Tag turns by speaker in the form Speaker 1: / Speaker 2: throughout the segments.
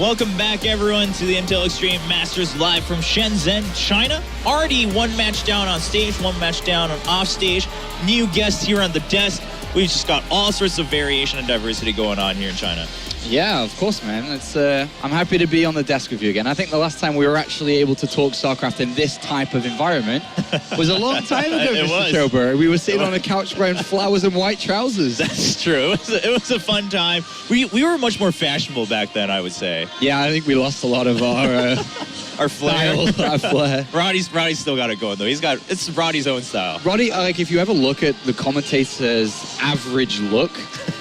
Speaker 1: Welcome back, everyone, to the Intel Extreme Masters live from Shenzhen, China. Already one match down on stage, one match down on off stage. New guests here on the desk. We've just got all sorts of variation and diversity going on here in China.
Speaker 2: Yeah, of course, man. It's I'm happy to be on the desk with you again. I think the last time we were actually able to talk StarCraft in this type of environment was a long time ago, Mr. Schober. We were sitting on a couch wearing flowers and white trousers.
Speaker 1: That's true. It was a fun time. We were much more fashionable back then, I would say.
Speaker 2: Yeah, I think we lost a lot of our
Speaker 1: our flair.
Speaker 2: Our flair.
Speaker 1: Roddy's still got it going though. It's Roddy's own style.
Speaker 2: Roddy, like if you ever look at the commentator's average look,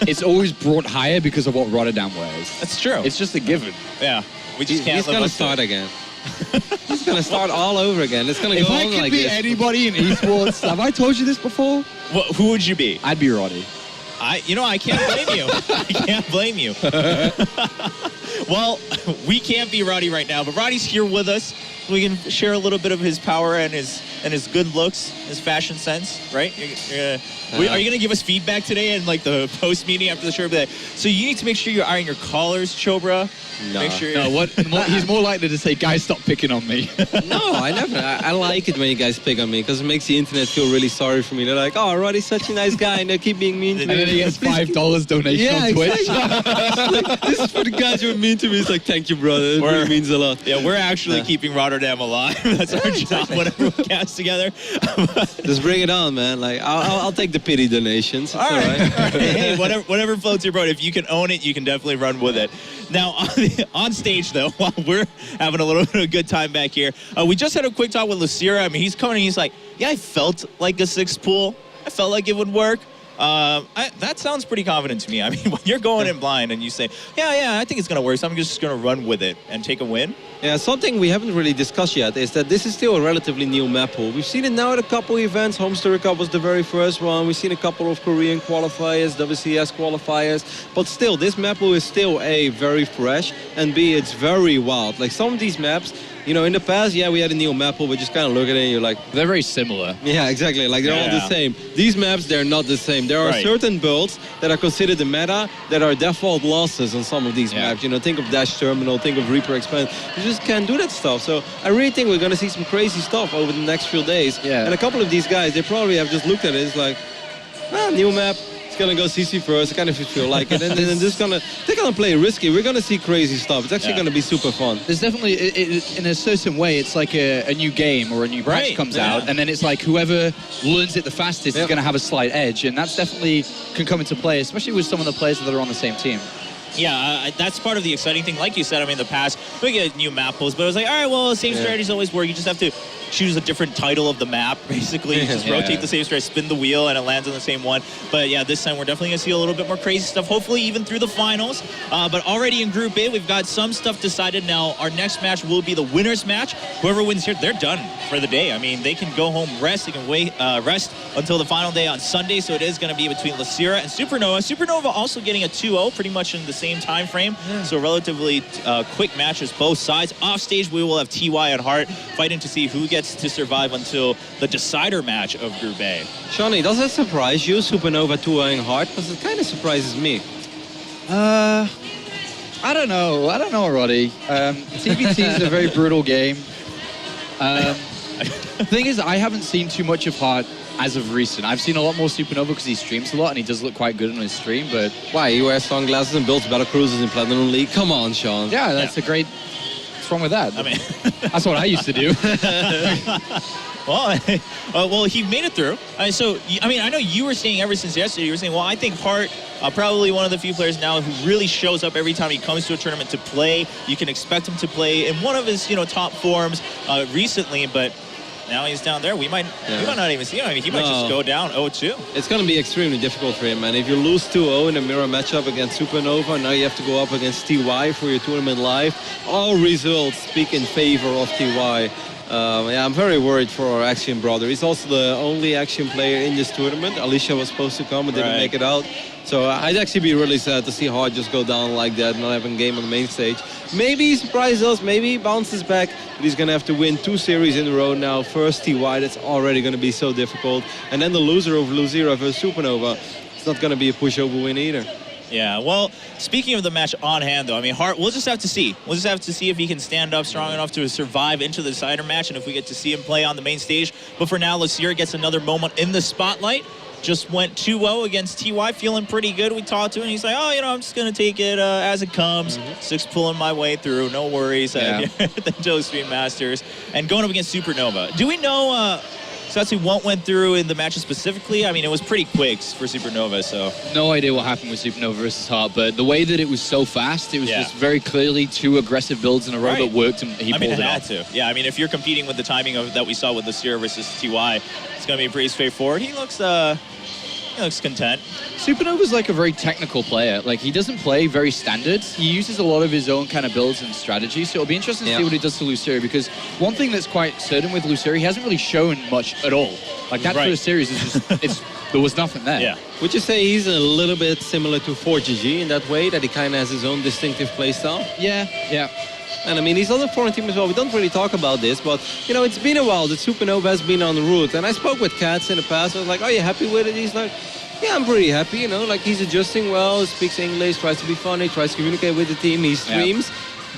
Speaker 2: it's always brought higher because of what Rotterdam wears.
Speaker 1: That's true.
Speaker 2: It's just a given.
Speaker 1: Yeah. We just can't.
Speaker 3: He's gonna start again. He's gonna start all over again. It's gonna go on like this.
Speaker 2: If I could be anybody in esports, have I told you this before?
Speaker 1: Well, who would you be?
Speaker 2: I'd be Roddy.
Speaker 1: I can't blame you. I can't blame you. Well, we can't be Roddy right now, but Roddy's here with us. We can share a little bit of his power and his good looks, his fashion sense, right? Are you going to give us feedback today in like the post meeting after the show? Like, so you need to make sure you're ironing your collars, Chobra.
Speaker 3: No.
Speaker 1: Make sure
Speaker 2: he's more likely to say, guys, stop picking on me.
Speaker 3: No, I never. I like it when you guys pick on me because it makes the internet feel really sorry for me. They're like, oh, Roddy's such a nice guy and they keep being mean to me.
Speaker 2: And then he gets $5 donation on Twitch.
Speaker 3: Exactly. Like, this is for the guys who are mean to me. It's like, thank you, brother. It really means a lot.
Speaker 1: Yeah, we're actually keeping Rotterdam alive. That's our job whenever we cast together.
Speaker 3: Just bring it on, man. Like, I'll take the pity donations.
Speaker 1: All right. Hey, whatever floats your boat. If you can own it, you can definitely run with it. Now, on stage, though, while we're having a little bit of a good time back here, we just had a quick talk with Losira. I mean, he's coming and he's like, yeah, I felt like a 6 pool. I felt like it would work. That sounds pretty confident to me. I mean, when you're going in blind and you say, yeah, I think it's going to work, so I'm just going to run with it and take a win.
Speaker 3: Yeah, something we haven't really discussed yet is that this is still a relatively new map pool. We've seen it now at a couple events. Homestar Cup was the very first one. We've seen a couple of Korean qualifiers, WCS qualifiers. But still, this map pool is still A, very fresh, and B, it's very wild. Like some of these maps, you know, in the past, yeah, we had a new map pool, but just kind of look at it and you're like...
Speaker 2: They're very similar.
Speaker 3: Yeah, exactly. Like, they're all the same. These maps, they're not the same. There are certain builds that are considered the meta that are default losses on some of these maps. You know, think of Dash Terminal, think of Reaper Expand. You just can't do that stuff. So I really think we're going to see some crazy stuff over the next few days. Yeah. And a couple of these guys, they probably have just looked at it. It's like, new map. It's gonna go CC first. I kind of feel like it, and then they're gonna play risky. We're gonna see crazy stuff. It's actually gonna be super fun.
Speaker 2: There's definitely, in a certain way, it's like a new game or a new patch comes out, and then it's like whoever learns it the fastest is gonna have a slight edge, and that's definitely can come into play, especially with some of the players that are on the same team.
Speaker 1: Yeah, that's part of the exciting thing. Like you said, I mean, in the past, we get new map pools, but it was like, all right, well, the same strategies always work. You just have to choose a different title of the map, basically. You just rotate the same strategy, spin the wheel, and it lands on the same one. But yeah, this time we're definitely going to see a little bit more crazy stuff, hopefully even through the finals. But already in Group A, we've got some stuff decided. Now, our next match will be the winner's match. Whoever wins here, they're done for the day. I mean, they can go home, rest. They can rest until the final day on Sunday. So it is going to be between Losira and Supernova. Supernova also getting a 2-0, pretty much in the same time frame. So relatively quick matches both sides. Off stage, we will have TY and Hart fighting to see who gets to survive until the decider match of Group A.
Speaker 3: Shawnee, does that surprise you, Supernova 2-0 Hart? Because it kind of surprises me.
Speaker 2: I don't know, Roddy. TBT is a very brutal game. The thing is, I haven't seen too much of Hart as of recent. I've seen a lot more Supernova because he streams a lot and he does look quite good on his stream, but...
Speaker 3: Why? He wears sunglasses and builds battle cruisers in Platinum League? Come on, Sean.
Speaker 2: Yeah, that's a great... What's wrong with that?
Speaker 1: I mean...
Speaker 2: That's what I used to do.
Speaker 1: Well, he made it through. So, I mean, I know you were saying ever since yesterday, you were saying, well, I think Hart, probably one of the few players now who really shows up every time he comes to a tournament to play. You can expect him to play in one of his, top forms recently, but now he's down there. We might not even see him. I mean, he might just go down 0-2.
Speaker 3: It's going to be extremely difficult for him, man. If you lose 2-0 in a mirror matchup against Supernova, now you have to go up against TY for your tournament live. All results speak in favor of TY. Yeah, I'm very worried for our Axiom brother. He's also the only Axiom player in this tournament. Alicia was supposed to come and didn't make it out. So I'd actually be really sad to see Hart just go down like that, not having a game on the main stage. Maybe he surprises us, maybe he bounces back, but he's going to have to win 2 series in a row now. First TY, that's already going to be so difficult. And then the loser of Losira versus Supernova, it's not going to be a pushover win either.
Speaker 1: Yeah, well, speaking of the match on hand, though, I mean, Hart, we'll just have to see. We'll just have to see if he can stand up strong enough to survive into the decider match and if we get to see him play on the main stage. But for now, Losira gets another moment in the spotlight. Just went 2-0 against TY, feeling pretty good. We talked to him, and he's like, oh, you know, I'm just going to take it as it comes. Six pulling my way through, no worries. The Intel Extreme Masters. And going up against Supernova. Do we know... Satsu went through in the matches specifically? I mean, it was pretty quick for Supernova, so...
Speaker 2: No idea what happened with Supernova versus Hart, but the way that it was so fast, it was just very clearly 2 aggressive builds in a row that worked, and he pulled it off.
Speaker 1: Yeah, I mean, if you're competing with the timing that we saw with Losira versus TY, it's going to be pretty straightforward. He looks content.
Speaker 2: Supernova's like a very technical player. Like, he doesn't play very standard. He uses a lot of his own kind of builds and strategies. So it'll be interesting to see what he does to Losira, because one thing that's quite certain with Losira, he hasn't really shown much at all. Like, that first series is just, there was nothing there.
Speaker 1: Yeah.
Speaker 3: Would you say he's a little bit similar to 4GG in that way, that he kind of has his own distinctive playstyle?
Speaker 2: Yeah, yeah.
Speaker 3: And I mean, he's on the foreign team as well. We don't really talk about this, but, you know, it's been a while that Supernova has been on the route. And I spoke with Katz in the past. I was like, are you happy with it? He's like, yeah, I'm pretty happy, you know. Like, he's adjusting well, speaks English, tries to be funny, tries to communicate with the team, he streams.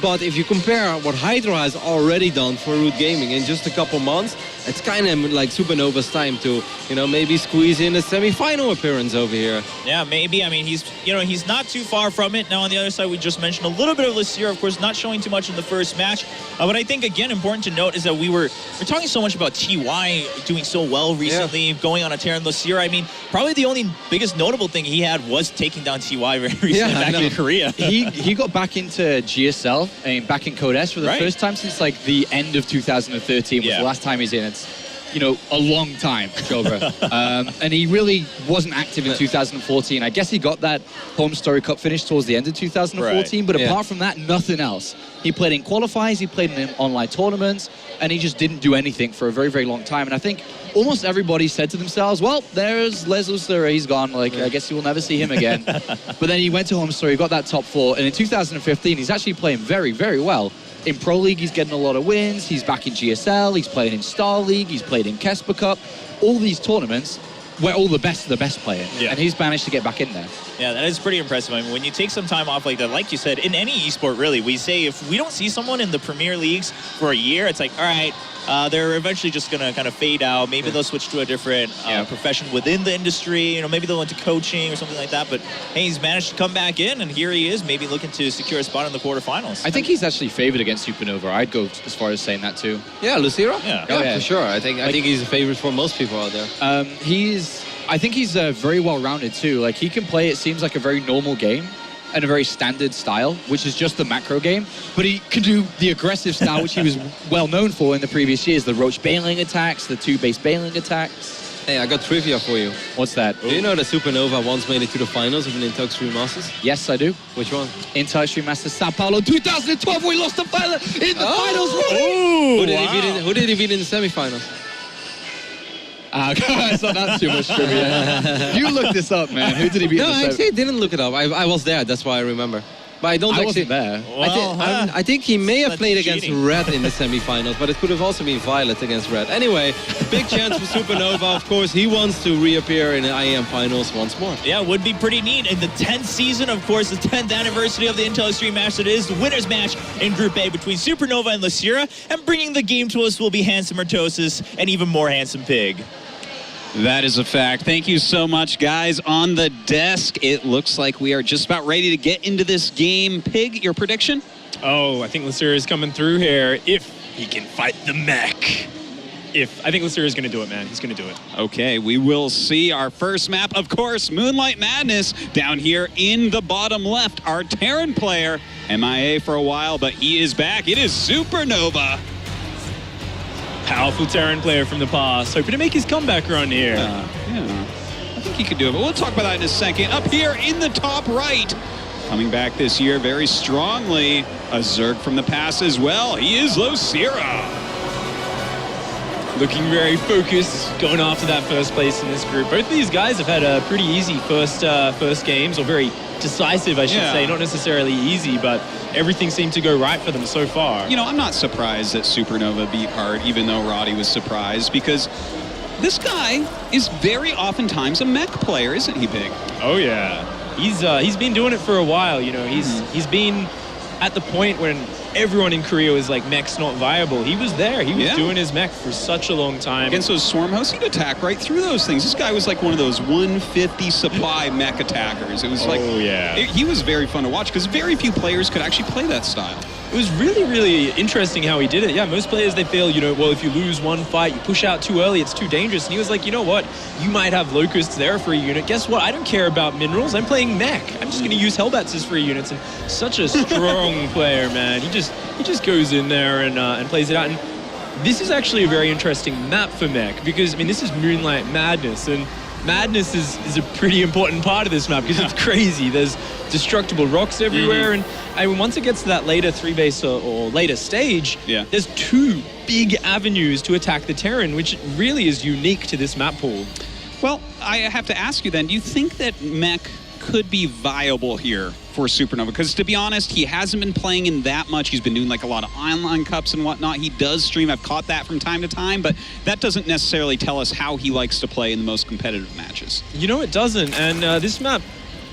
Speaker 3: But if you compare what Hydro has already done for Root Gaming in just a couple months, it's kind of like Supernova's time to, you know, maybe squeeze in a semi-final appearance over here.
Speaker 1: Yeah, maybe. I mean, he's not too far from it. Now, on the other side, we just mentioned a little bit of Losira, of course, not showing too much in the first match. But I think, again, important to note is that we're talking so much about TY doing so well recently, going on a tear in Losira. I mean, probably the only biggest notable thing he had was taking down TY very recently back in Korea.
Speaker 2: he got back into GSL and back in Code S for the first time since like the end of 2013 was the last time he's in. It's, you know, a long time, Cobra. And he really wasn't active in 2014. I guess he got that Home Story Cup finish towards the end of 2014, but apart from that, nothing else. He played in qualifiers, he played in online tournaments, and he just didn't do anything for a very, very long time. And I think almost everybody said to themselves, well, there's Les Losira, he's gone. Like, I guess you will never see him again. But then he went to Home Story, got that top 4, and in 2015, he's actually playing very, very well. In Pro League, he's getting a lot of wins. He's back in GSL. He's playing in Star League. He's played in Kesper Cup. All these tournaments where all the best of the best play in. And he's managed to get back in there.
Speaker 1: Yeah, that is pretty impressive. I mean, when you take some time off like that, like you said, in any esport, really, we say if we don't see someone in the Premier Leagues for a year, it's like, all right, they're eventually just going to kind of fade out. Maybe they'll switch to a different profession within the industry. You know, maybe they'll into coaching or something like that. But, hey, he's managed to come back in, and here he is, maybe looking to secure a spot in the quarterfinals.
Speaker 2: I think he's actually favored against Supernova. I'd go as far as saying that, too.
Speaker 3: Yeah, Losira?
Speaker 2: Yeah,
Speaker 3: for sure. I think he's a favorite for most people out there.
Speaker 2: I think he's very well-rounded, too. Like, he can play, it seems like a very normal game and a very standard style, which is just the macro game. But he can do the aggressive style, which he was well known for in the previous years. The Roach bailing attacks, the 2-base bailing attacks.
Speaker 3: Hey, I got trivia for you.
Speaker 2: What's that?
Speaker 3: Do you know that Supernova once made it to the finals of an Intel Extreme Masters?
Speaker 2: Yes, I do.
Speaker 3: Which one?
Speaker 2: Intel Extreme Masters Sao Paulo 2012. We lost the final in the finals.
Speaker 3: Who did he beat in the semifinals?
Speaker 2: It's not that too much trivia. You look this up, man. Who did he beat?
Speaker 3: No, actually, I didn't look it up. I was there. That's why I remember. But I don't
Speaker 2: wasn't there.
Speaker 1: Well,
Speaker 3: I think he may have played against
Speaker 1: cheating.
Speaker 3: Red in the semifinals, but it could have also been Violet against Red. Anyway, big chance for Supernova. Of course, he wants to reappear in the IEM finals once more.
Speaker 1: Yeah, it would be pretty neat. In the 10th season, of course, the 10th anniversary of the Intel Extreme Masters, it is the winner's match in Group A between Supernova and Losira. And bringing the game to us will be Handsome Artosis and even more Handsome Pig.
Speaker 4: That is a fact. Thank you so much, guys. On the desk, it looks like we are just about ready to get into this game. Pig, your prediction?
Speaker 5: Oh, I think Losira is coming through here if he can fight the mech. I think Losira is going to do it, man. He's going to do it.
Speaker 4: Okay, we will see our first map. Of course, Moonlight Madness down here in the bottom left. Our Terran player, MIA for a while, but he is back. It is Supernova.
Speaker 5: Powerful Terran player from the past, hoping to make his comeback run here.
Speaker 4: Yeah, I think he could do it, but we'll talk about that in a second. Up here in the top right, coming back this year very strongly, a Zerg from the past as well. He is Losira.
Speaker 5: Looking very focused, going after that first place in this group. Both of these guys have had a pretty easy first games, or very decisive, I should say. Not necessarily easy, but everything seemed to go right for them so far.
Speaker 4: You know, I'm not surprised that Supernova beat Hart, even though Roddy was surprised, because this guy is very oftentimes a mech player, isn't he, Big?
Speaker 5: Oh, yeah. he's been doing it for a while. You know, he's been at the point when everyone in Korea was like, mech's not viable. He was there. He was doing his mech for such a long time.
Speaker 4: Against those swarm hosts, he'd attack right through those things. This guy was like one of those 150 supply mech attackers. It was he was very fun to watch because very few players could actually play that style.
Speaker 5: It was really, really interesting how he did it. Yeah, most players, they feel, you know, well, if you lose one fight, you push out too early, it's too dangerous. And he was like, you know what? You might have locusts there for a unit. Guess what? I don't care about minerals. I'm playing mech. I'm just going to use Hellbats as free units. And such a strong player, man. He just goes in there and plays it out. And this is actually a very interesting map for mech because, I mean, this is Moonlight Madness. And Madness is a pretty important part of this map because it's crazy. There's destructible rocks everywhere, and I mean, once it gets to that later 3-base or later stage, there's 2 big avenues to attack the Terran, which really is unique to this map pool.
Speaker 4: Well, I have to ask you then, do you think that mech could be viable here for Supernova? Because to be honest, he hasn't been playing in that much. He's been doing like a lot of online cups and whatnot. He does stream. I've caught that from time to time, but that doesn't necessarily tell us how he likes to play in the most competitive matches.
Speaker 5: You know, it doesn't. And this map,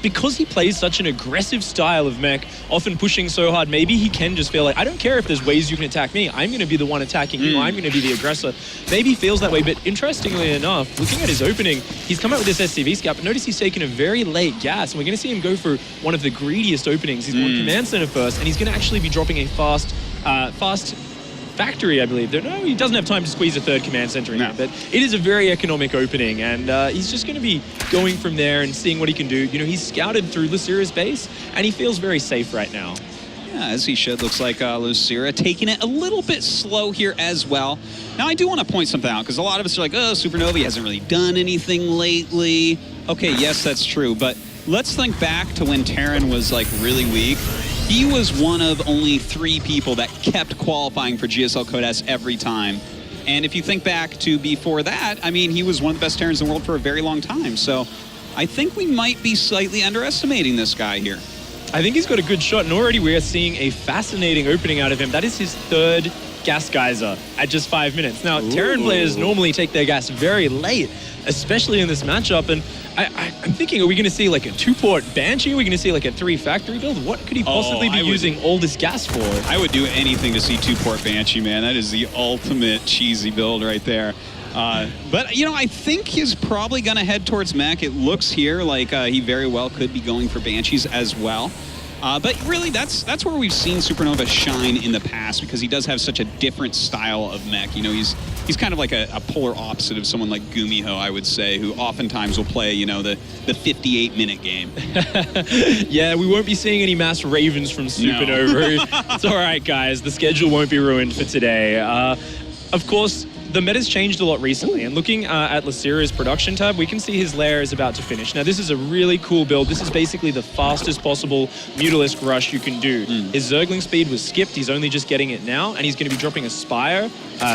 Speaker 5: because he plays such an aggressive style of mech, often pushing so hard, maybe he can just feel like, I don't care if there's ways you can attack me. I'm going to be the one attacking you. I'm going to be the aggressor. Maybe he feels that way, but interestingly enough, looking at his opening, he's come out with this SCV scout, but notice he's taken a very late gas, and we're going to see him go for one of the greediest openings. He's going Command Center first, and he's going to actually be dropping a fast factory, I believe. No, he doesn't have time to squeeze a 3rd command center in there, but it is a very economic opening, and he's just going to be going from there and seeing what he can do. You know, he's scouted through Losira's base, and he feels very safe right now.
Speaker 4: Yeah, as he should. Looks like Losira taking it a little bit slow here as well. Now, I do want to point something out, because a lot of us are like, oh, Supernova, he hasn't really done anything lately. Okay, yes, that's true, but let's think back to when Terran was, like, really weak. He was one of only 3 people that kept qualifying for GSL Code S every time. And if you think back to before that, I mean, he was one of the best Terrans in the world for a very long time. So I think we might be slightly underestimating this guy here.
Speaker 5: I think he's got a good shot, and already we are seeing a fascinating opening out of him. That is his 3rd gas geyser at just 5 minutes. Now, Terran players normally take their gas very late, especially in this matchup, and I'm thinking, are we going to see like a 2-port Banshee? Are we going to see like a 3 factory build? What could he possibly be using all this gas for?
Speaker 4: I would do anything to see 2-port Banshee, man. That is the ultimate cheesy build right there. But, you know, I think he's probably going to head towards mech. It looks here like he very well could be going for Banshees as well. But really, that's where we've seen Supernova shine in the past, because he does have such a different style of mech. You know, he's kind of like a polar opposite of someone like Gumiho, I would say, who oftentimes will play, you know, the 58-minute game.
Speaker 5: Yeah, we won't be seeing any mass Ravens from Supernova. No. It's all right, guys. The schedule won't be ruined for today. Of course, the meta's changed a lot recently, and looking at Losira's production tab, we can see his lair is about to finish. Now, this is a really cool build. This is basically the fastest possible Mutalisk rush you can do. His Zergling speed was skipped. He's only just getting it now, and he's going to be dropping a Spire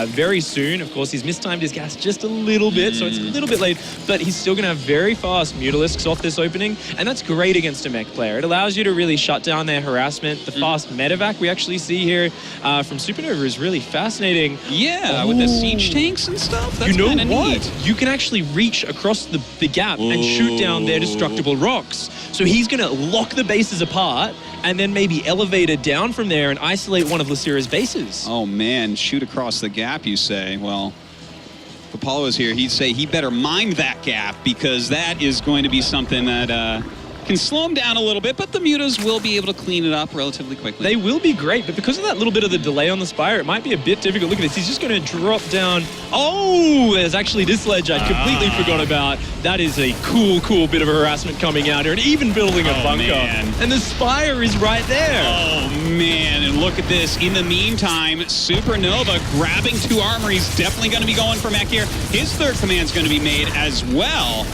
Speaker 5: very soon. Of course, he's mistimed his gas just a little bit, so it's a little bit late, but he's still going to have very fast Mutalisks off this opening, and that's great against a mech player. It allows you to really shut down their harassment. The fast medevac we actually see here from Supernova is really fascinating.
Speaker 4: Yeah, with the siege tanks and stuff. That's,
Speaker 5: you know what?
Speaker 4: Neat.
Speaker 5: You can actually reach across the gap and shoot down their destructible rocks. So he's going to lock the bases apart and then maybe elevate it down from there and isolate one of Losira's bases.
Speaker 4: Oh man, shoot across the gap, you say? Well, if Apollo is here, he'd say he better mind that gap, because that is going to be something that can slow him down a little bit, but the Mutas will be able to clean it up relatively quickly.
Speaker 5: They will be great, but because of that little bit of the delay on the Spire, it might be a bit difficult. Look at this. He's just going to drop down. Oh, there's actually this ledge I completely forgot about. That is a cool bit of harassment coming out here, and even building a bunker.
Speaker 4: Man.
Speaker 5: And the Spire is right there.
Speaker 4: Oh, man. And look at this. In the meantime, Supernova grabbing 2 armories. Definitely going to be going for mech here. His 3rd command's going to be made as well.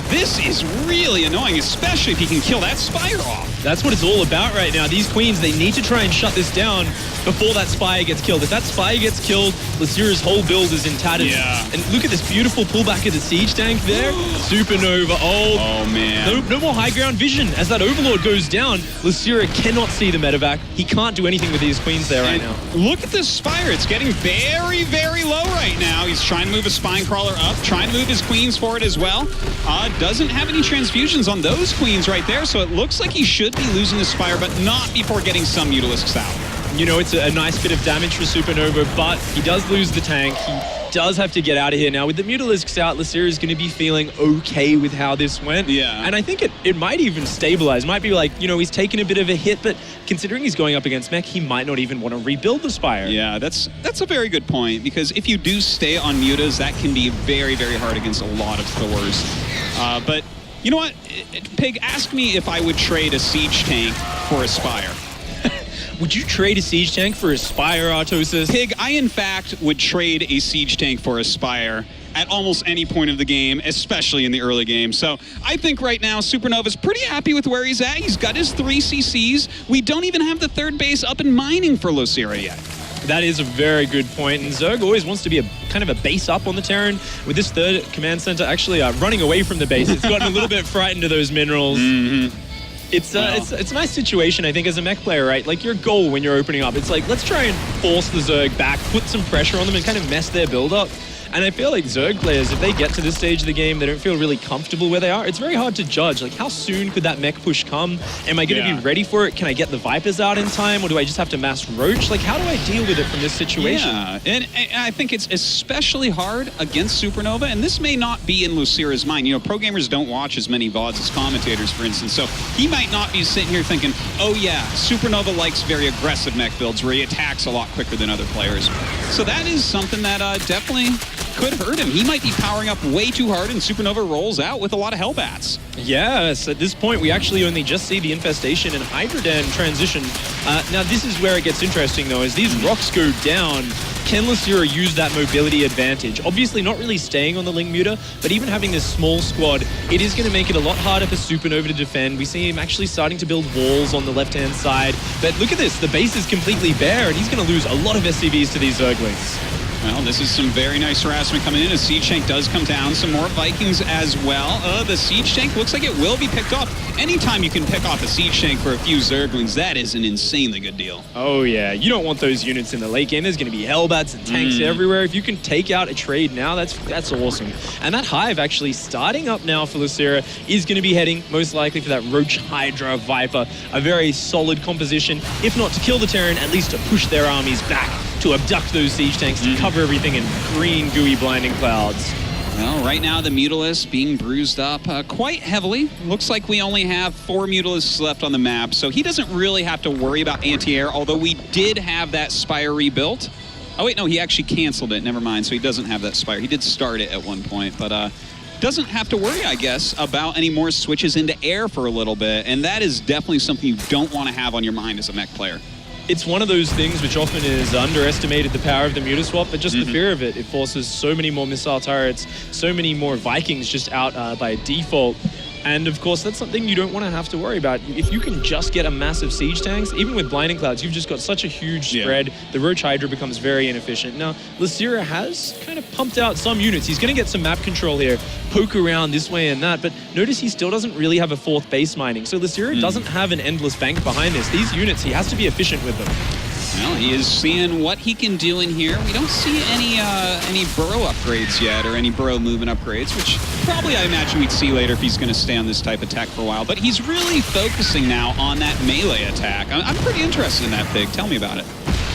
Speaker 4: This is really annoying, especially if he can kill that Spire off.
Speaker 5: That's what it's all about right now. These queens, they need to try and shut this down before that Spire gets killed. If that Spire gets killed, Losira's whole build is in tatters.
Speaker 4: Yeah.
Speaker 5: And look at this beautiful pullback of the siege tank there. Supernova. Oh,
Speaker 4: man.
Speaker 5: No more high ground vision. As that Overlord goes down, Losira cannot see the medevac. He can't do anything with these queens there right now.
Speaker 4: Look at this Spire. It's getting very, very low right now. He's trying to move a Spine Crawler up, trying to move his queens forward as well. Doesn't have any transfusions on those queens right there, so it looks like he should be losing the Spire, but not before getting some Mutalisks out.
Speaker 5: You know, it's a nice bit of damage for Supernova, but he does lose the tank. He does have to get out of here now. With the Mutalisks out, Losira is going to be feeling okay with how this went.
Speaker 4: Yeah.
Speaker 5: And I think it might even stabilize. Might be like, you know, he's taken a bit of a hit, but considering he's going up against Mech, he might not even want to rebuild the Spire.
Speaker 4: Yeah, that's a very good point, because if you do stay on Mutas, that can be very, very hard against a lot of Thors. But you know what? Pig, ask me if I would trade a Siege tank for a Spire.
Speaker 5: Would you trade a Siege tank for a Spire, Artosis?
Speaker 4: Pig, I in fact would trade a Siege tank for a Spire at almost any point of the game, especially in the early game. So I think right now Supernova's pretty happy with where he's at. He's got his 3 CCs. We don't even have the third base up and mining for Losira yet.
Speaker 5: That is a very good point, and Zerg always wants to be a kind of a base up on the Terran. With this third command center actually running away from the base, it's gotten a little bit frightened of those minerals.
Speaker 4: Mm-hmm.
Speaker 5: It's a nice situation, I think, as a mech player, right? Like, your goal when you're opening up, it's like, let's try and force the Zerg back, put some pressure on them, and kind of mess their build up. And I feel like Zerg players, if they get to this stage of the game, they don't feel really comfortable where they are. It's very hard to judge. Like, how soon could that mech push come? Am I going to be ready for it? Can I get the Vipers out in time? Or do I just have to mass Roach? Like, how do I deal with it from this situation?
Speaker 4: Yeah, and I think it's especially hard against Supernova, and this may not be in Losira's mind. You know, pro gamers don't watch as many VODs as commentators, for instance, so he might not be sitting here thinking, oh yeah, Supernova likes very aggressive mech builds where he attacks a lot quicker than other players. So that is something that definitely could hurt him. He might be powering up way too hard, and Supernova rolls out with a lot of Hellbats.
Speaker 5: Yes, at this point, we actually only just see the Infestation and Hydrodan transition. Now, this is where it gets interesting, though. As these rocks go down, can Losira use that mobility advantage? Obviously, not really staying on the Ling Muta, but even having this small squad, it is going to make it a lot harder for Supernova to defend. We see him actually starting to build walls on the left-hand side. But look at this, the base is completely bare, and he's going to lose a lot of SCVs to these Zerglings.
Speaker 4: Well, this is some very nice harassment coming in. A Siege Tank does come down. Some more Vikings as well. The Siege Tank looks like it will be picked off. Anytime you can pick off a Siege Tank for a few Zerglings, that is an insanely good deal.
Speaker 5: Oh, yeah. You don't want those units in the late game. There's going to be Hellbats and tanks everywhere. If you can take out a trade now, that's awesome. And that Hive actually starting up now for Losira is going to be heading most likely for that Roach, Hydra, Viper. A very solid composition. If not to kill the Terran, at least to push their armies back, to abduct those Siege Tanks, to cover everything in green, gooey, blinding clouds.
Speaker 4: Well, right now the Mutalisks being bruised up quite heavily. Looks like we only have 4 Mutalisks left on the map, so he doesn't really have to worry about anti-air, although we did have that Spire rebuilt. Oh wait, no, he actually canceled it, never mind, so he doesn't have that Spire. He did start it at one point, but doesn't have to worry, I guess, about any more switches into air for a little bit, and that is definitely something you don't want to have on your mind as a mech player.
Speaker 5: It's one of those things which often is underestimated, the power of the Mutaswap, but just the fear of it. It forces so many more missile turrets, so many more Vikings just out by default. And of course, that's something you don't want to have to worry about. If you can just get a massive siege tanks, even with blinding clouds, you've just got such a huge spread. The Roach Hydra becomes very inefficient. Now, Losira has kind of pumped out some units. He's going to get some map control here, poke around this way and that, but notice he still doesn't really have a 4th base mining. So Losira doesn't have an endless bank behind this. These units, he has to be efficient with them.
Speaker 4: Well, he is seeing what he can do in here. We don't see any burrow upgrades yet, or any burrow movement upgrades, which probably I imagine we'd see later if he's going to stay on this type of tech for a while. But he's really focusing now on that melee attack. I'm pretty interested in that, Pig. Tell me about it.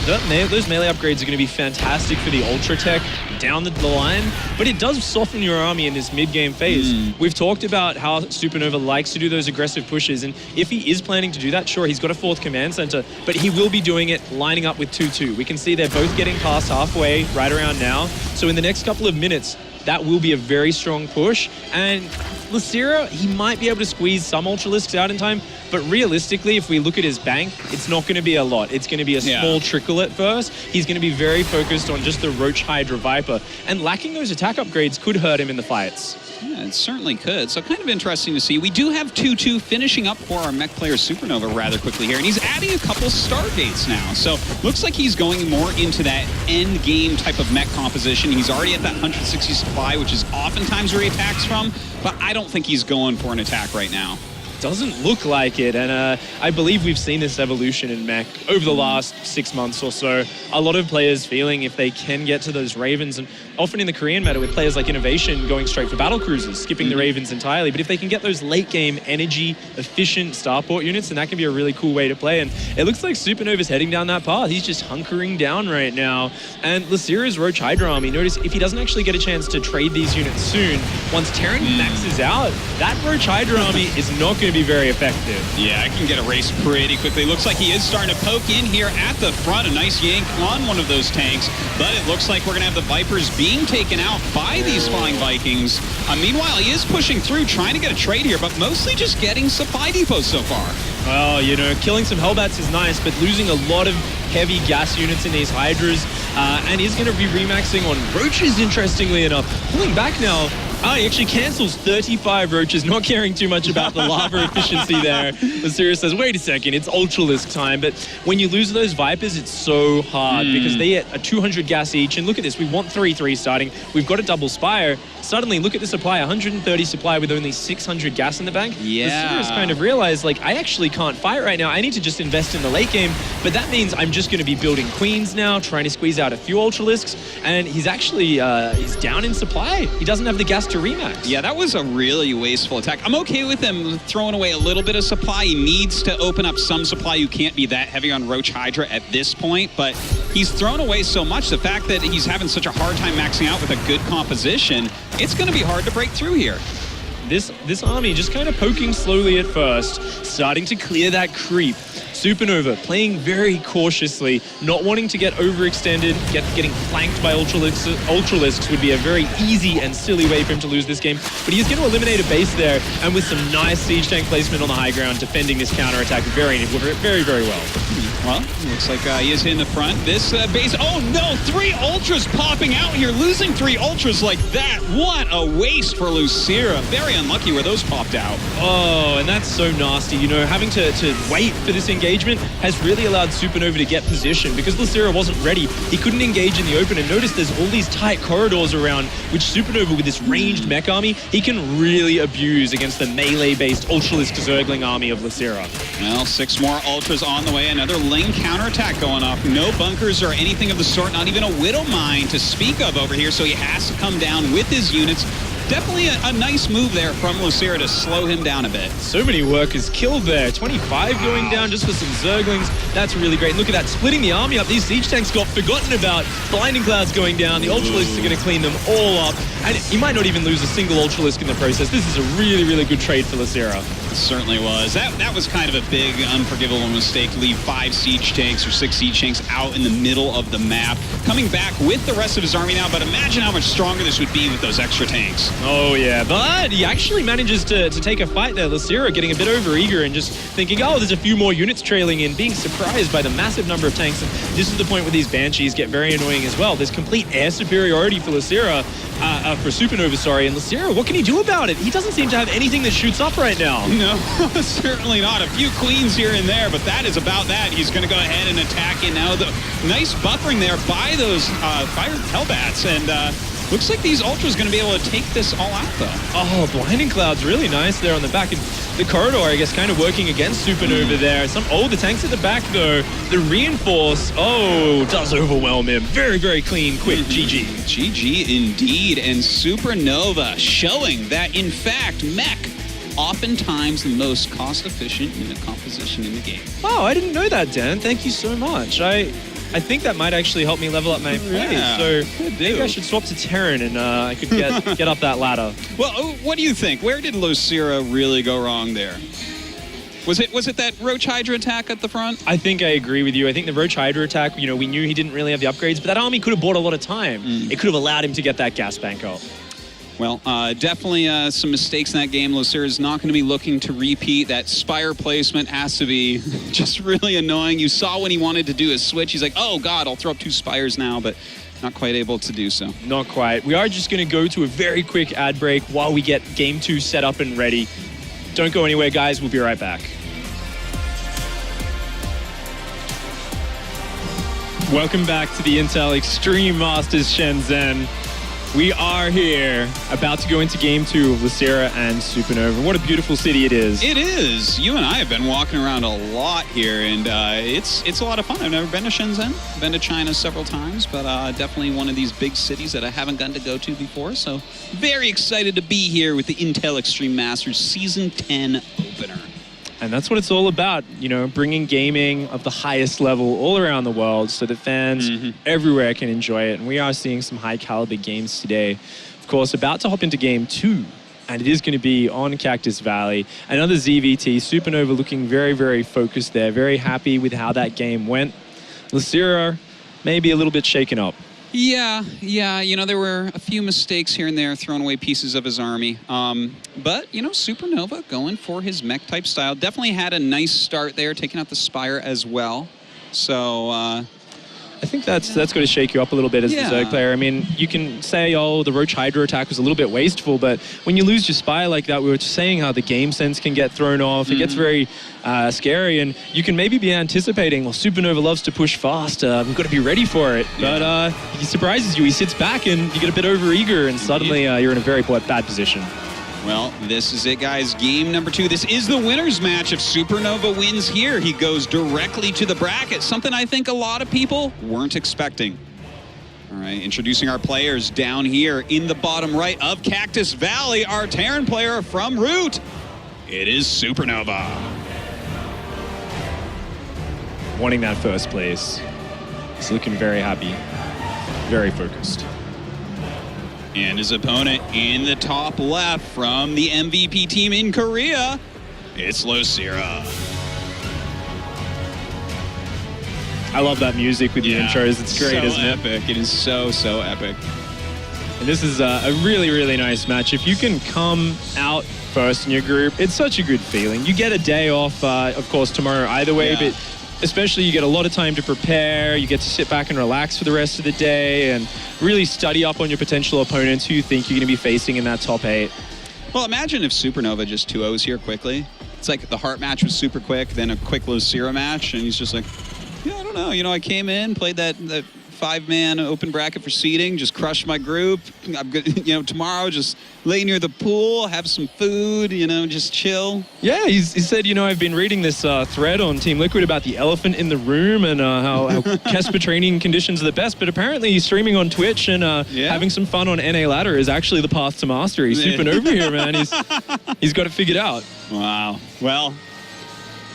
Speaker 5: Those melee upgrades are going to be fantastic for the Ultra Tech down the line, but it does soften your army in this mid-game phase. We've talked about how Supernova likes to do those aggressive pushes, and if he is planning to do that, sure, he's got a 4th command center, but he will be doing it lining up with 2-2. We can see they're both getting past halfway right around now, so in the next couple of minutes, that will be a very strong push, and Losira, he might be able to squeeze some Ultralisks out in time, but realistically, if we look at his bank, it's not going to be a lot. It's going to be a small trickle at first. He's going to be very focused on just the Roach Hydra Viper, and lacking those attack upgrades could hurt him in the fights.
Speaker 4: Yeah, it certainly could. So kind of interesting to see. We do have 2-2 finishing up for our mech player Supernova rather quickly here, and he's adding a couple Stargates now. So looks like he's going more into that end game type of mech composition. He's already at that 160 supply, which is oftentimes where he attacks from, but I don't think he's going for an attack right now.
Speaker 5: doesn't look like it. And I believe we've seen this evolution in mech over the last 6 months or so. A lot of players feeling if they can get to those Ravens, and often in the Korean meta with players like Innovation going straight for battle cruisers, skipping the Ravens entirely. But if they can get those late game energy efficient starport units, then that can be a really cool way to play. And it looks like Supernova's heading down that path. He's just hunkering down right now. And Losira's Roach Hydra army, notice if he doesn't actually get a chance to trade these units soon, once Terran maxes out, that Roach Hydra army is not going to be very effective.
Speaker 4: Yeah, I can get erased pretty quickly. Looks like he is starting to poke in here at the front. A nice yank on one of those tanks, but it looks like we're going to have the Vipers being taken out by these Flying Vikings. Meanwhile, he is pushing through, trying to get a trade here, but mostly just getting supply depots so far.
Speaker 5: Well, you know, killing some Hellbats is nice, but losing a lot of heavy gas units in these Hydras, and he's going to be remaxing on Roaches, interestingly enough. Pulling back now. He actually cancels 35 Roaches, not caring too much about the lava efficiency there. Losira says, wait a second, it's Ultralisk time. But when you lose those Vipers, it's so hard because they get a 200 gas each. And look at this, we want 3-3 starting. We've got a double Spire. Suddenly, look at the supply, 130 supply with only 600 gas in the bank.
Speaker 4: Yeah.
Speaker 5: Losira's kind of realized, like, I actually can't fight right now. I need to just invest in the late game. But that means I'm just going to be building Queens now, trying to squeeze out a few Ultralisks. And he's actually, he's down in supply. He doesn't have the gas to remax.
Speaker 4: Yeah, that was a really wasteful attack. I'm okay with him throwing away a little bit of supply. He needs to open up some supply. You can't be that heavy on Roach Hydra at this point, but he's thrown away so much. The fact that he's having such a hard time maxing out with a good composition, it's going to be hard to break through here.
Speaker 5: This army just kind of poking slowly at first, starting to clear that creep. Supernova playing very cautiously, not wanting to get overextended, getting flanked by Ultralisks would be a very easy and silly way for him to lose this game. But he's going to eliminate a base there, and with some nice siege tank placement on the high ground, defending this counterattack very, very, very well.
Speaker 4: Well, looks like he is hitting the front. This base, oh no, 3 Ultras popping out here, losing 3 Ultras like that. What a waste for Losira. Very unlucky where those popped out.
Speaker 5: Oh, and that's so nasty. You know, having to wait for this engagement has really allowed Supernova to get position because Losira wasn't ready. He couldn't engage in the open, and notice there's all these tight corridors around, which Supernova with this ranged mech army, he can really abuse against the melee-based Ultralisk Zergling army of Losira.
Speaker 4: Well, 6 more Ultras on the way. Another lane counterattack going off. No bunkers or anything of the sort, not even a Widow Mine to speak of over here, so he has to come down with his units. Definitely a nice move there from Losira to slow him down a bit.
Speaker 5: So many workers killed there. 25 going down just for some Zerglings. That's really great. Look at that, splitting the army up. These siege tanks got forgotten about. Blinding Clouds going down. The Ultralisks are going to clean them all up. And he might not even lose a single Ultralisk in the process. This is a really, really good trade for Losira.
Speaker 4: It certainly was. That was kind of a big, unforgivable mistake to leave 5 siege tanks or 6 siege tanks out in the middle of the map. Coming back with the rest of his army now, but imagine how much stronger this would be with those extra tanks.
Speaker 5: Oh, yeah, but he actually manages to take a fight there. Losira getting a bit overeager and just thinking, oh, there's a few more units trailing in, being surprised by the massive number of tanks. And this is the point where these Banshees get very annoying as well. There's complete air superiority for Losira, for Supernova, sorry. And Losira, what can he do about it? He doesn't seem to have anything that shoots up right now.
Speaker 4: No, certainly not. A few queens here and there, but that is about that. He's going to go ahead and attack it now. The nice buffering there by those fire Hellbats, and looks like these Ultras going to be able to take this all out, though.
Speaker 5: Oh, Blinding Cloud's really nice there on the back. And the corridor, I guess, kind of working against Supernova there. The tanks at the back, though. The Reinforce, does overwhelm him. Very, very clean, quick, GG.
Speaker 4: GG indeed. And Supernova showing that, in fact, mech oftentimes the most cost-efficient unit composition in the game.
Speaker 5: Oh, I didn't know that, Dan. Thank you so much. I think that might actually help me level up my play.
Speaker 4: Yeah,
Speaker 5: so maybe I should swap to Terran and I could get up that ladder.
Speaker 4: Well, what do you think? Where did Losira really go wrong there? Was it that Roach Hydra attack at the front?
Speaker 5: I think I agree with you. I think the Roach Hydra attack, you know, we knew he didn't really have the upgrades, but that army could have bought a lot of time. It could have allowed him to get that gas bank up.
Speaker 4: Well, definitely some mistakes in that game. Losira is not going to be looking to repeat. That Spire placement has to be just really annoying. You saw when he wanted to do his switch. He's like, oh, God, I'll throw up 2 Spires now, but not quite able to do so.
Speaker 5: Not quite. We are just going to go to a very quick ad break while we get Game 2 set up and ready. Don't go anywhere, guys. We'll be right back. Welcome back to the Intel Extreme Masters Shenzhen. We are here, about to go into Game 2 of Losira and Supernova. What a beautiful city it is.
Speaker 4: It is. You and I have been walking around a lot here, and it's a lot of fun. I've never been to Shenzhen. Been to China several times, but definitely one of these big cities that I haven't gotten to go to before. So very excited to be here with the Intel Extreme Masters Season 10 opener.
Speaker 5: And that's what it's all about, you know, bringing gaming of the highest level all around the world so that fans everywhere can enjoy it. And we are seeing some high caliber games today. Of course, about to hop into Game 2, and it is going to be on Cactus Valley. Another ZVT, Supernova looking very, very focused there, very happy with how that game went. Losira maybe a little bit shaken up.
Speaker 4: Yeah, you know, there were a few mistakes here and there, throwing away pieces of his army. But, you know, Supernova going for his mech type style. Definitely had a nice start there, taking out the Spire as well. So,
Speaker 5: I think that's going to shake you up a little bit as the Zerg player. I mean, you can say, oh, the Roach Hydra attack was a little bit wasteful, but when you lose your Spire like that, we were just saying how the game sense can get thrown off. It gets very scary, and you can maybe be anticipating, well, Supernova loves to push fast. We've got to be ready for it. But he surprises you. He sits back, and you get a bit overeager, and suddenly you're in a very bad position.
Speaker 4: Well, this is it, guys. Game number 2. This is the winner's match. If Supernova wins here, he goes directly to the bracket, something I think a lot of people weren't expecting. All right, introducing our players down here in the bottom right of Cactus Valley, our Terran player from Root. It is Supernova.
Speaker 5: Wanting that first place. He's looking very happy, very focused.
Speaker 4: And his opponent in the top left from the MVP team in Korea, it's Losira.
Speaker 5: I love that music with the intros. It's great,
Speaker 4: so
Speaker 5: isn't it?
Speaker 4: Epic. It is so epic.
Speaker 5: And this is a really, really nice match. If you can come out first in your group, it's such a good feeling. You get a day off, of course, tomorrow either way, but especially you get a lot of time to prepare. You get to sit back and relax for the rest of the day and really study up on your potential opponents who you think you're going to be facing in that top 8.
Speaker 4: Well, imagine if Supernova just 2-0s here quickly. It's like the Heart match was super quick, then a quick Losira match, and he's just like, yeah, I don't know. You know, I came in, played that 5-man open bracket for seeding, just crushed my group. I'm good. You know, tomorrow just lay near the pool, have some food, you know, just chill.
Speaker 5: Yeah, he said, you know, I've been reading this thread on Team Liquid about the elephant in the room and how Kesper training conditions are the best, but apparently he's streaming on Twitch and having some fun on NA Ladder is actually the path to mastery. He's Supernova here, man. He's got it figured out.
Speaker 4: Wow. Well,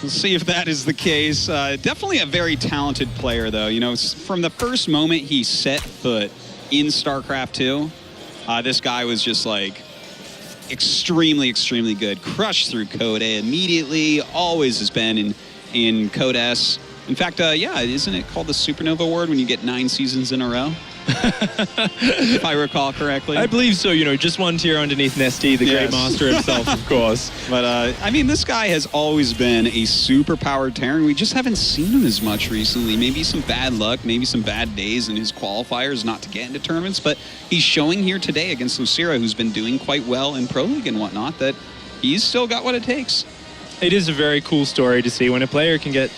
Speaker 4: we'll see if that is the case. Definitely a very talented player, though. You know, from the first moment he set foot in StarCraft 2, this guy was just like extremely good. Crushed through Code A immediately. Always has been in Code S. In fact, isn't it called the Supernova Award when you get 9 seasons in a row? If I recall correctly.
Speaker 5: I believe so, you know, just one tier underneath Nesty, the great master himself, of course.
Speaker 4: But, I mean, this guy has always been a super-powered Terran. We just haven't seen him as much recently. Maybe some bad luck, maybe some bad days in his qualifiers not to get into tournaments, but he's showing here today against Losira, who's been doing quite well in Pro League and whatnot, that he's still got what it takes.
Speaker 5: It is a very cool story to see when a player can get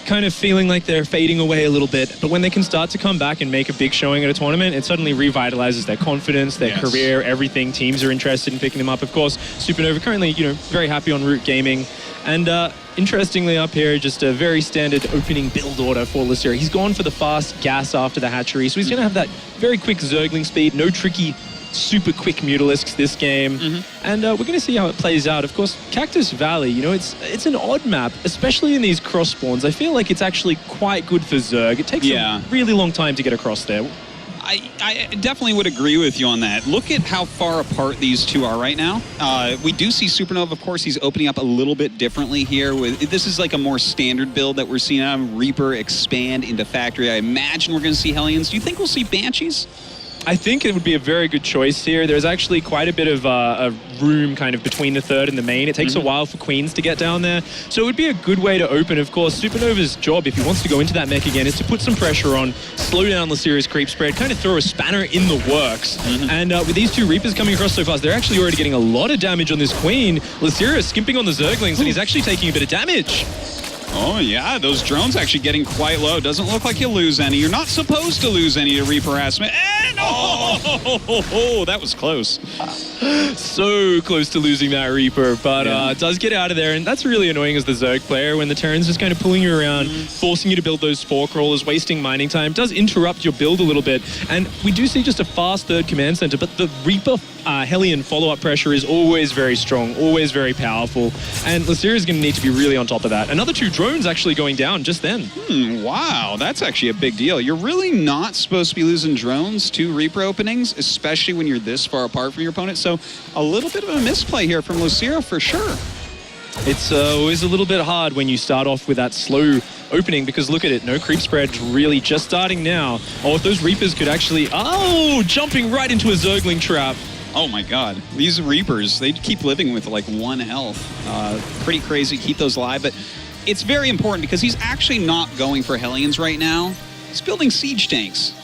Speaker 5: kind of feeling like they're fading away a little bit, but when they can start to come back and make a big showing at a tournament, it suddenly revitalizes their confidence, their career, everything. Teams are interested in picking them up. Of course, Supernova currently, you know, very happy on Root Gaming. And interestingly up here, just a very standard opening build order for Losira. He's gone for the fast gas after the hatchery, so he's going to have that very quick Zergling speed, no tricky super quick Mutalisks this game, and we're going to see how it plays out. Of course, Cactus Valley, you know, it's an odd map, especially in these cross spawns. I feel like it's actually quite good for Zerg. It takes a really long time to get across there.
Speaker 4: I definitely would agree with you on that. Look at how far apart these two are right now. We do see Supernova, of course, he's opening up a little bit differently here. This is like a more standard build that we're seeing out of Reaper expand into Factory. I imagine we're going to see Hellions. Do you think we'll see Banshees?
Speaker 5: I think it would be a very good choice here. There's actually quite a bit of a room kind of between the third and the main. It takes a while for Queens to get down there. So it would be a good way to open. Of course, Supernova's job, if he wants to go into that mech again, is to put some pressure on, slow down Losira's creep spread, kind of throw a spanner in the works. And with these two Reapers coming across so fast, they're actually already getting a lot of damage on this Queen. Losira is skimping on the Zerglings, and he's actually taking a bit of damage.
Speaker 4: Oh, yeah, those drones actually getting quite low. Doesn't look like you lose any. You're not supposed to lose any to Reaper harassment. And oh, that was close.
Speaker 5: So close to losing that Reaper, but does get out of there, and that's really annoying as the Zerg player when the Terran's just kind of pulling you around, forcing you to build those 4 crawlers, wasting mining time. Does interrupt your build a little bit, and we do see just a fast third command center, but the Reaper Hellion follow-up pressure is always very strong, always very powerful, and Losira is going to need to be really on top of that. Another 2 drones actually going down just then.
Speaker 4: Wow, that's actually a big deal. You're really not supposed to be losing drones to Reaper openings, especially when you're this far apart from your opponent, so a little bit of a misplay here from Losira for sure.
Speaker 5: It's always a little bit hard when you start off with that slow opening, because look at it, no creep spread, really just starting now. Oh, if those Reapers could actually, jumping right into a Zergling trap.
Speaker 4: Oh my god, these Reapers, they keep living with like 1 health. Pretty crazy, keep those alive, but it's very important because he's actually not going for Hellions right now. He's building siege tanks.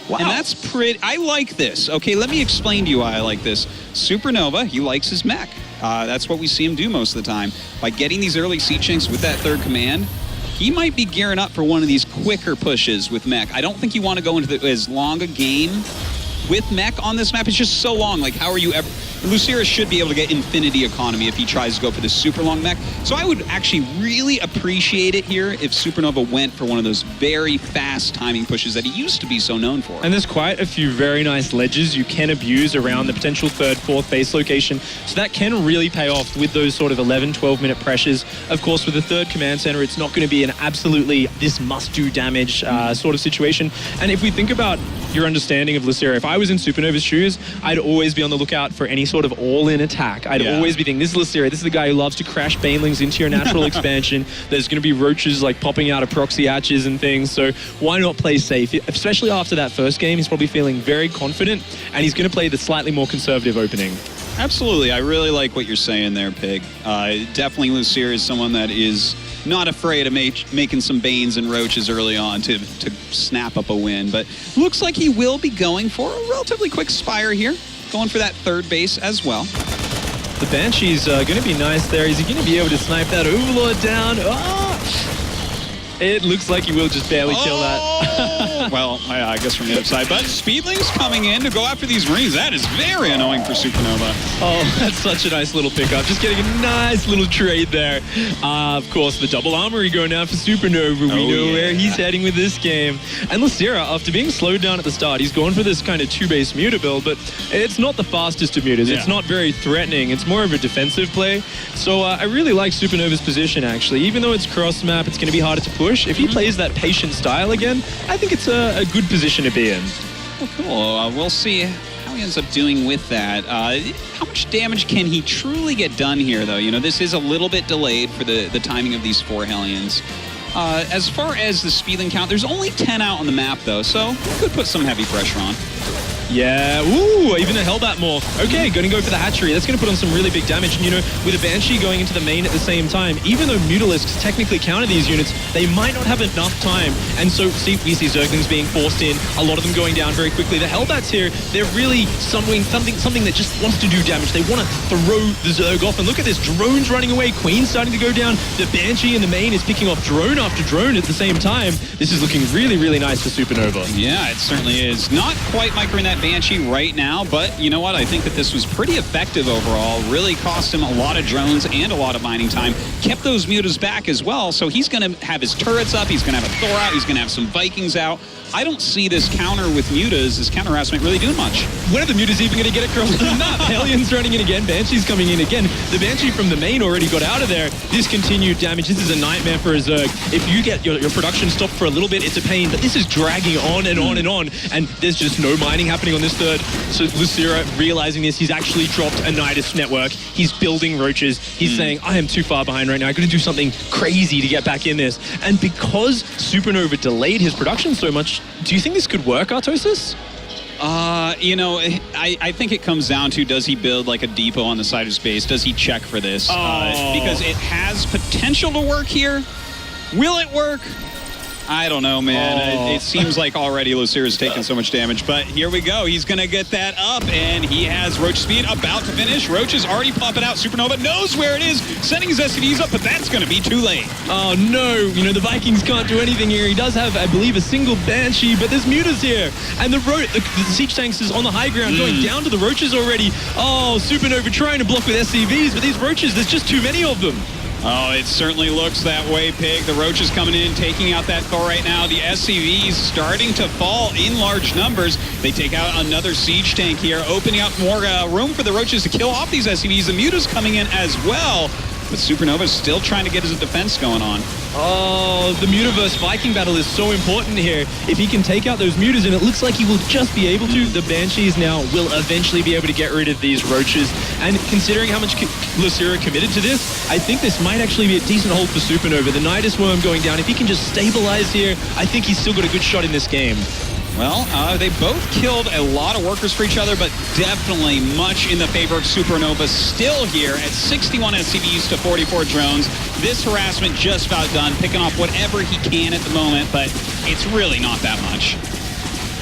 Speaker 4: Wow. And that's pretty, I like this. Okay, let me explain to you why I like this. Supernova, he likes his mech. That's what we see him do most of the time. By getting these early siege tanks with that 3rd command, he might be gearing up for one of these quicker pushes with mech. I don't think you want to go into as long a game with mech on this map. It's just so long. Like, how are you ever... Losira should be able to get infinity economy if he tries to go for this super long mech. So I would actually really appreciate it here if Supernova went for one of those very fast timing pushes that he used to be so known for.
Speaker 5: And there's quite a few very nice ledges you can abuse around the potential 3rd, 4th base location. So that can really pay off with those sort of 11, 12-minute pressures. Of course, with the 3rd command center, it's not going to be an absolutely this must-do damage sort of situation. And if we think about your understanding of Losira, if I was in Supernova's shoes, I'd always be on the lookout for any sort of all-in attack. I'd always be thinking, this is Losira, this is the guy who loves to crash banelings into your natural expansion. There's going to be roaches like popping out of proxy hatches and things, so why not play safe? Especially after that first game, he's probably feeling very confident, and he's going to play the slightly more conservative opening.
Speaker 4: Absolutely, I really like what you're saying there, Pig. Definitely Losira is someone that is not afraid of making some Banes and Roaches early on to snap up a win, but looks like he will be going for a relatively quick Spire here, going for that 3rd base as well.
Speaker 5: The Banshee's going to be nice there. Is he going to be able to snipe that Overlord down? It looks like he will just barely kill that.
Speaker 4: Well, I guess from the other side. But Speedling's coming in to go after these Marines. That is very annoying for Supernova.
Speaker 5: Oh, that's such a nice little pickup. Just getting a nice little trade there. Of course, the double armory going down for Supernova. We know where he's heading with this game. And Losira, after being slowed down at the start, he's gone for this kind of 2-base muta build, but it's not the fastest of mutas. It's not very threatening. It's more of a defensive play. So I really like Supernova's position, actually. Even though it's cross map, it's going to be harder to push. If he plays that patient style again, I think it's a good position to be in.
Speaker 4: Well, cool. We'll see how he ends up doing with that. How much damage can he truly get done here, though? You know, this is a little bit delayed for the timing of these 4 Hellions. As far as the Speedling count, there's only 10 out on the map, though, so could put some heavy pressure on.
Speaker 5: Yeah, ooh, even a Hellbat Morph. Okay, going to go for the hatchery. That's going to put on some really big damage. And, you know, with a Banshee going into the main at the same time, even though Mutalisks technically counter these units, they might not have enough time. And so, we see Zerglings being forced in, a lot of them going down very quickly. The Hellbats here, they're really something that just wants to do damage. They want to throw the Zerg off. And look at this, drones running away, Queen's starting to go down. The Banshee in the main is picking off drone after drone at the same time. This is looking really, really nice for Supernova.
Speaker 4: Yeah, it certainly is. Not quite microing that Banshee right now, but you know what? I think that this was pretty effective overall. Really cost him a lot of drones and a lot of mining time. Kept those mutas back as well, so he's going to have his turrets up, he's going to have a Thor out, he's going to have some Vikings out. I don't see this counter with mutas, this counter harassment, really doing much.
Speaker 5: When are the mutas even going to get across the map? Hellions running in again, Banshee's coming in again. The Banshee from the main already got out of there. Discontinued damage. This is a nightmare for a Zerg. If you get your production stopped for a little bit, it's a pain, but this is dragging on and on and on, and there's just no mining happening on this 3rd. So Losira, realizing this, he's actually dropped a Nidus network. He's building roaches. He's saying, I am too far behind right now. I got to do something crazy to get back in this. And because Supernova delayed his production so much, do you think this could work, Artosis?
Speaker 4: You know, I think it comes down to, does he build like a depot on the side of his base? Does he check for this? Because it has potential to work here. Will it work? I don't know, man. It seems like already Losira's taken so much damage, but here we go. He's going to get that up, and he has Roach Speed about to finish. Roach is already popping out. Supernova knows where it is, sending his SCVs up, but that's going to be too late.
Speaker 5: Oh, no. You know, the Vikings can't do anything here. He does have, I believe, a single Banshee, but there's Mutas here. And the Siege Tanks is on the high ground, going down to the Roaches already. Oh, Supernova trying to block with SCVs, but these Roaches, there's just too many of them.
Speaker 4: Oh, it certainly looks that way, Pig. The Roaches coming in, taking out that Thor right now. The SCVs starting to fall in large numbers. They take out another Siege Tank here, opening up more room for the Roaches to kill off these SCVs. The Muta's coming in as well, but Supernova's still trying to get his defense going on.
Speaker 5: Oh, the Mutaverse Viking battle is so important here. If he can take out those Mutas, and it looks like he will just be able to, the Banshees now will eventually be able to get rid of these Roaches. And considering how much Losira committed to this, I think this might actually be a decent hold for Supernova. The Nidus Worm going down, if he can just stabilize here, I think he's still got a good shot in this game.
Speaker 4: Well, they both killed a lot of workers for each other, but definitely much in the favor of Supernova. Still here at 61 SCVs to 44 drones. This harassment just about done, picking off whatever he can at the moment, but it's really not that much.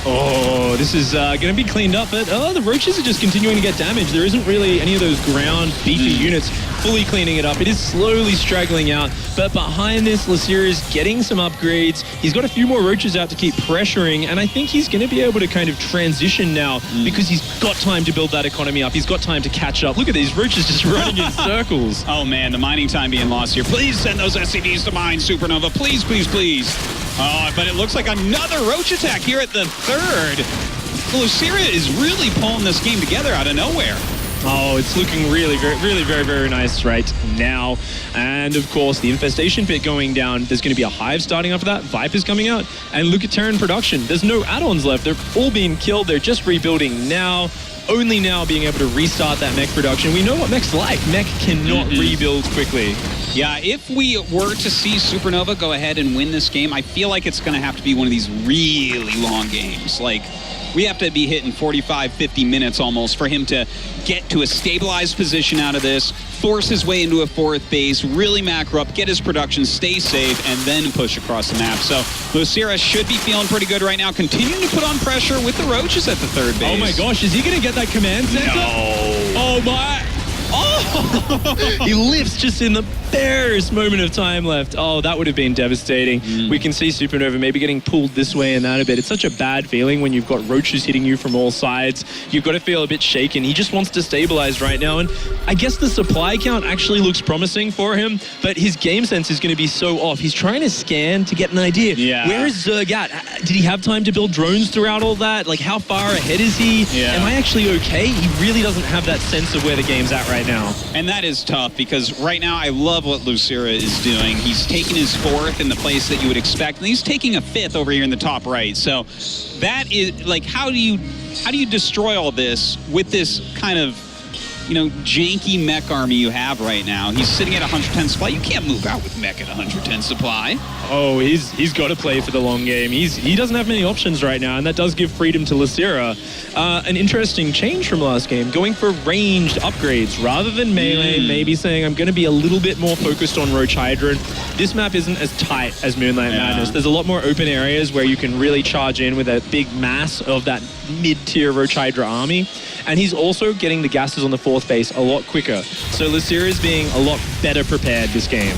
Speaker 5: Oh, this is going to be cleaned up, but the Roaches are just continuing to get damaged. There isn't really any of those ground beefy units fully cleaning it up. It is slowly straggling out, but behind this, Losira is getting some upgrades. He's got a few more Roaches out to keep pressuring, and I think he's going to be able to kind of transition now because he's got time to build that economy up. He's got time to catch up. Look at these Roaches just running in circles.
Speaker 4: Oh, man, the mining time being lost here. Please send those SCVs to mine, Supernova. Please, please, please. Oh, but it looks like another Roach attack here at the third. Losira is really pulling this game together out of nowhere.
Speaker 5: Oh, it's looking really, very nice right now. And of course, the Infestation Pit going down. There's going to be a Hive starting after that. Vipers coming out. And look at Terran production. There's no add-ons left. They're all being killed. They're just rebuilding now. Only now being able to restart that mech production. We know what mech's like. Mech cannot rebuild quickly.
Speaker 4: Yeah, if we were to see Supernova go ahead and win this game, I feel like it's going to have to be one of these really long games. Like, we have to be hitting 45, 50 minutes almost for him to get to a stabilized position out of this, force his way into a fourth base, really macro up, get his production, stay safe, and then push across the map. So Losira should be feeling pretty good right now, continuing to put on pressure with the Roaches at the third base.
Speaker 5: Oh my gosh, is he going to get that command center?
Speaker 4: No.
Speaker 5: Oh my... Oh! He lifts just in the barest moment of time left. Oh, that would have been devastating. We can see Supernova maybe getting pulled this way and that a bit. It's such a bad feeling when you've got Roaches hitting you from all sides. You've got to feel a bit shaken. He just wants to stabilize right now. And I guess the supply count actually looks promising for him, but his game sense is going to be so off. He's trying to scan to get an idea.
Speaker 4: Yeah.
Speaker 5: Where is Zerg at? Did he have time to build drones throughout all that? Like, how far ahead is he?
Speaker 4: Yeah.
Speaker 5: Am I actually okay? He really doesn't have that sense of where the game's at right now.
Speaker 4: And that is tough because right now I love what Losira is doing. He's taking his fourth in the place that you would expect, and he's taking a fifth over here in the top right. So that is like, how do you destroy all this with this kind of, janky mech army you have right now? He's sitting at 110 supply. You can't move out with mech at 110 supply.
Speaker 5: Oh, he's got to play for the long game. He doesn't have many options right now, and that does give freedom to Losira. An interesting change from last game, going for ranged upgrades rather than melee, maybe saying I'm going to be a little bit more focused on Roach Hydra. This map isn't as tight as Moonlight Madness. There's a lot more open areas where you can really charge in with a big mass of that mid-tier Roach Hydra army. And he's also getting the gases on the fourth base a lot quicker. So Losira is being a lot better prepared this game.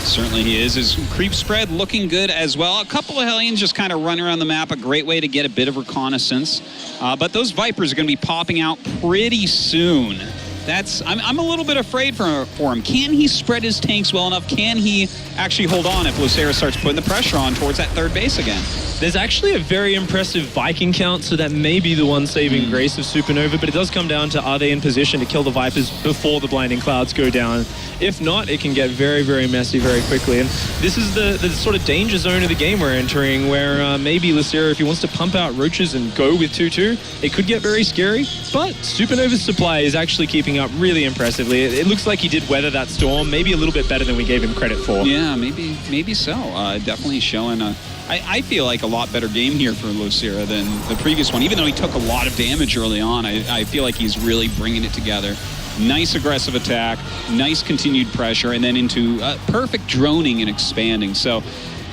Speaker 4: Certainly he is. His creep spread looking good as well. A couple of Hellions just kind of running around the map, a great way to get a bit of reconnaissance. But those Vipers are going to be popping out pretty soon. I'm a little bit afraid for him. Can he spread his tanks well enough? Can he actually hold on if Losira starts putting the pressure on towards that third base again?
Speaker 5: There's actually a very impressive Viking count, so that may be the one saving grace of Supernova, but it does come down to, are they in position to kill the Vipers before the blinding clouds go down? If not, it can get very, very messy very quickly. And this is the sort of danger zone of the game we're entering, where maybe Losira, if he wants to pump out Roaches and go with 2-2, it could get very scary. But Supernova's supply is actually keeping up really impressively. It looks like he did weather that storm, maybe a little bit better than we gave him credit for.
Speaker 4: Yeah, maybe so. Definitely showing I feel like a lot better game here for Losira than the previous one. Even though he took a lot of damage early on, I feel like he's really bringing it together. Nice aggressive attack, nice continued pressure, and then into perfect droning and expanding. So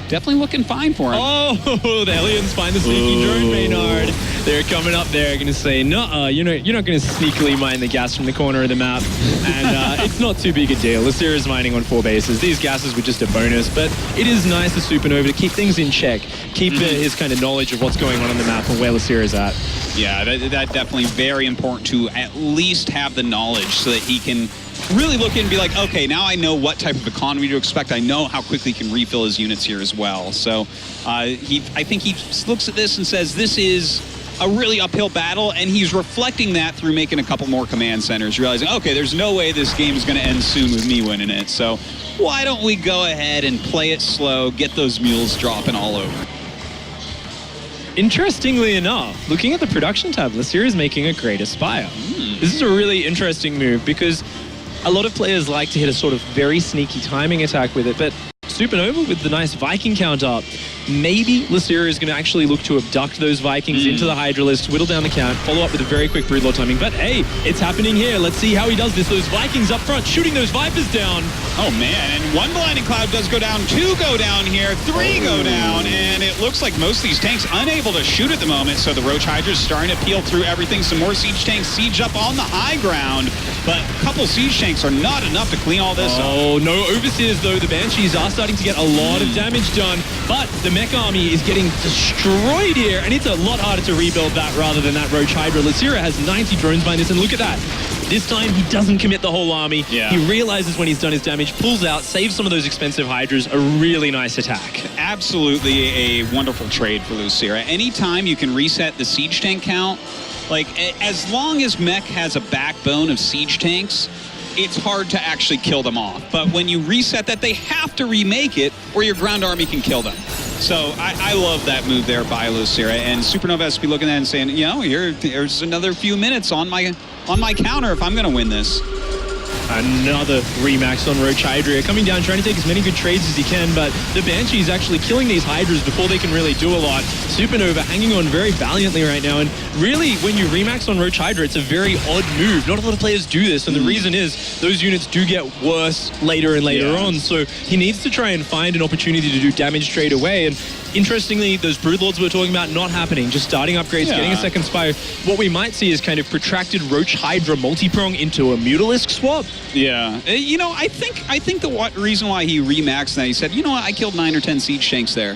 Speaker 4: definitely looking fine for him.
Speaker 5: Oh, the aliens find the sneaky drone, Maynard. They're coming up there, going to say, no, you're not going to sneakily mine the gas from the corner of the map. And it's not too big a deal. Losira's mining on 4 bases. These gases were just a bonus, but it is nice for Supernova to keep things in check, keep his kind of knowledge of what's going on the map and where Losira's at.
Speaker 4: Yeah, that definitely very important to at least have the knowledge so that he can really look in and be like, okay, now I know what type of economy to expect. I know how quickly he can refill his units here as well. So I think he looks at this and says, this is a really uphill battle, and he's reflecting that through making a couple more command centers, realizing, okay, there's no way this game is going to end soon with me winning it. So why don't we go ahead and play it slow, get those mules dropping all over.
Speaker 5: Interestingly enough, looking at the production tab, Losira is making a Great Aspire. This is a really interesting move because a lot of players like to hit a sort of very sneaky timing attack with it, but Supernova with the nice Viking count up, maybe Losira is going to actually look to abduct those Vikings into the Hydra list, whittle down the count, follow up with a very quick Broodlord timing. But hey, it's happening here. Let's see how he does this. Those Vikings up front, shooting those Vipers down.
Speaker 4: Oh man, and 1 Blinding Cloud does go down, 2 go down here, 3 go down, and it looks like most of these tanks unable to shoot at the moment, so the Roach Hydra's starting to peel through everything. Some more siege tanks siege up on the high ground, but a couple siege tanks are not enough to clean all this up.
Speaker 5: Oh, no Overseers though. The Banshees are starting to get a lot of damage done, but the mech army is getting destroyed here, and it's a lot harder to rebuild that rather than that Roach Hydra. Losira has 90 drones behind this, and look at that. This time, he doesn't commit the whole army.
Speaker 4: Yeah.
Speaker 5: He realizes when he's done his damage, pulls out, saves some of those expensive Hydras. A really nice attack.
Speaker 4: Absolutely a wonderful trade for Losira. Anytime you can reset the siege tank count, like as long as mech has a backbone of siege tanks, it's hard to actually kill them off. But when you reset that, they have to remake it or your ground army can kill them. So I love that move there by Losira, and Supernova has to be looking at it and saying, you know, here's another few minutes on my counter if I'm going to win this.
Speaker 5: Another Remax on Roach Hydra, coming down, trying to take as many good trades as he can, but the Banshee's actually killing these Hydras before they can really do a lot. Supernova hanging on very valiantly right now, and really, when you Remax on Roach Hydra, it's a very odd move. Not a lot of players do this, and the reason is those units do get worse later and later on, so he needs to try and find an opportunity to do damage straight away, and interestingly, those Broodlords we were talking about not happening, just starting upgrades, getting a second Spire. What we might see is kind of protracted Roach Hydra multi-prong into a Mutalisk swap.
Speaker 4: Yeah, you know, I think the reason why he remaxed that, he said, you know what, I killed 9 or 10 siege tanks there.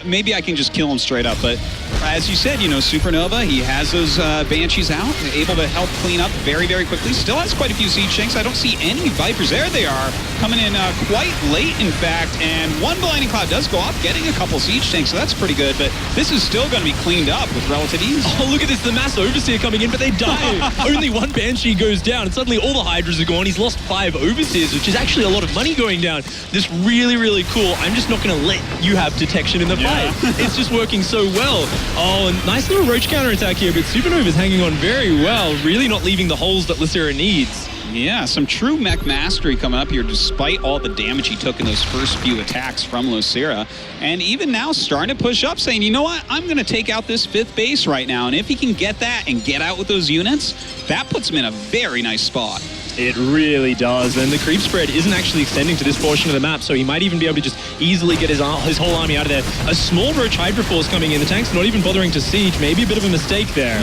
Speaker 4: Maybe I can just kill him straight up, but as you said, you know, Supernova, he has those Banshees out, able to help clean up very, very quickly. Still has quite a few siege tanks. I don't see any Vipers. There they are, coming in quite late, in fact, and 1 Blinding Cloud does go off, getting a couple siege tanks, so that's pretty good, but this is still going to be cleaned up with relative ease.
Speaker 5: Oh, look at this, the mass Overseer coming in, but they die. Only 1 Banshee goes down, and suddenly all the Hydras are gone. He's lost 5 Overseers, which is actually a lot of money going down. This really, really cool. I'm just not going to let you have detection in the fight. It's just working so well. Oh, and nice little Roach counterattack here, but Supernova's hanging on very well, really not leaving the holes that Losira needs.
Speaker 4: Yeah, some true mech mastery coming up here despite all the damage he took in those first few attacks from Losira. And even now starting to push up, saying, you know what, I'm going to take out this 5th base right now. And if he can get that and get out with those units, that puts him in a very nice spot.
Speaker 5: It really does, and the creep spread isn't actually extending to this portion of the map, so he might even be able to just easily get his whole army out of there. A small Roach Hydra force coming in, the tank's not even bothering to siege, maybe a bit of a mistake there.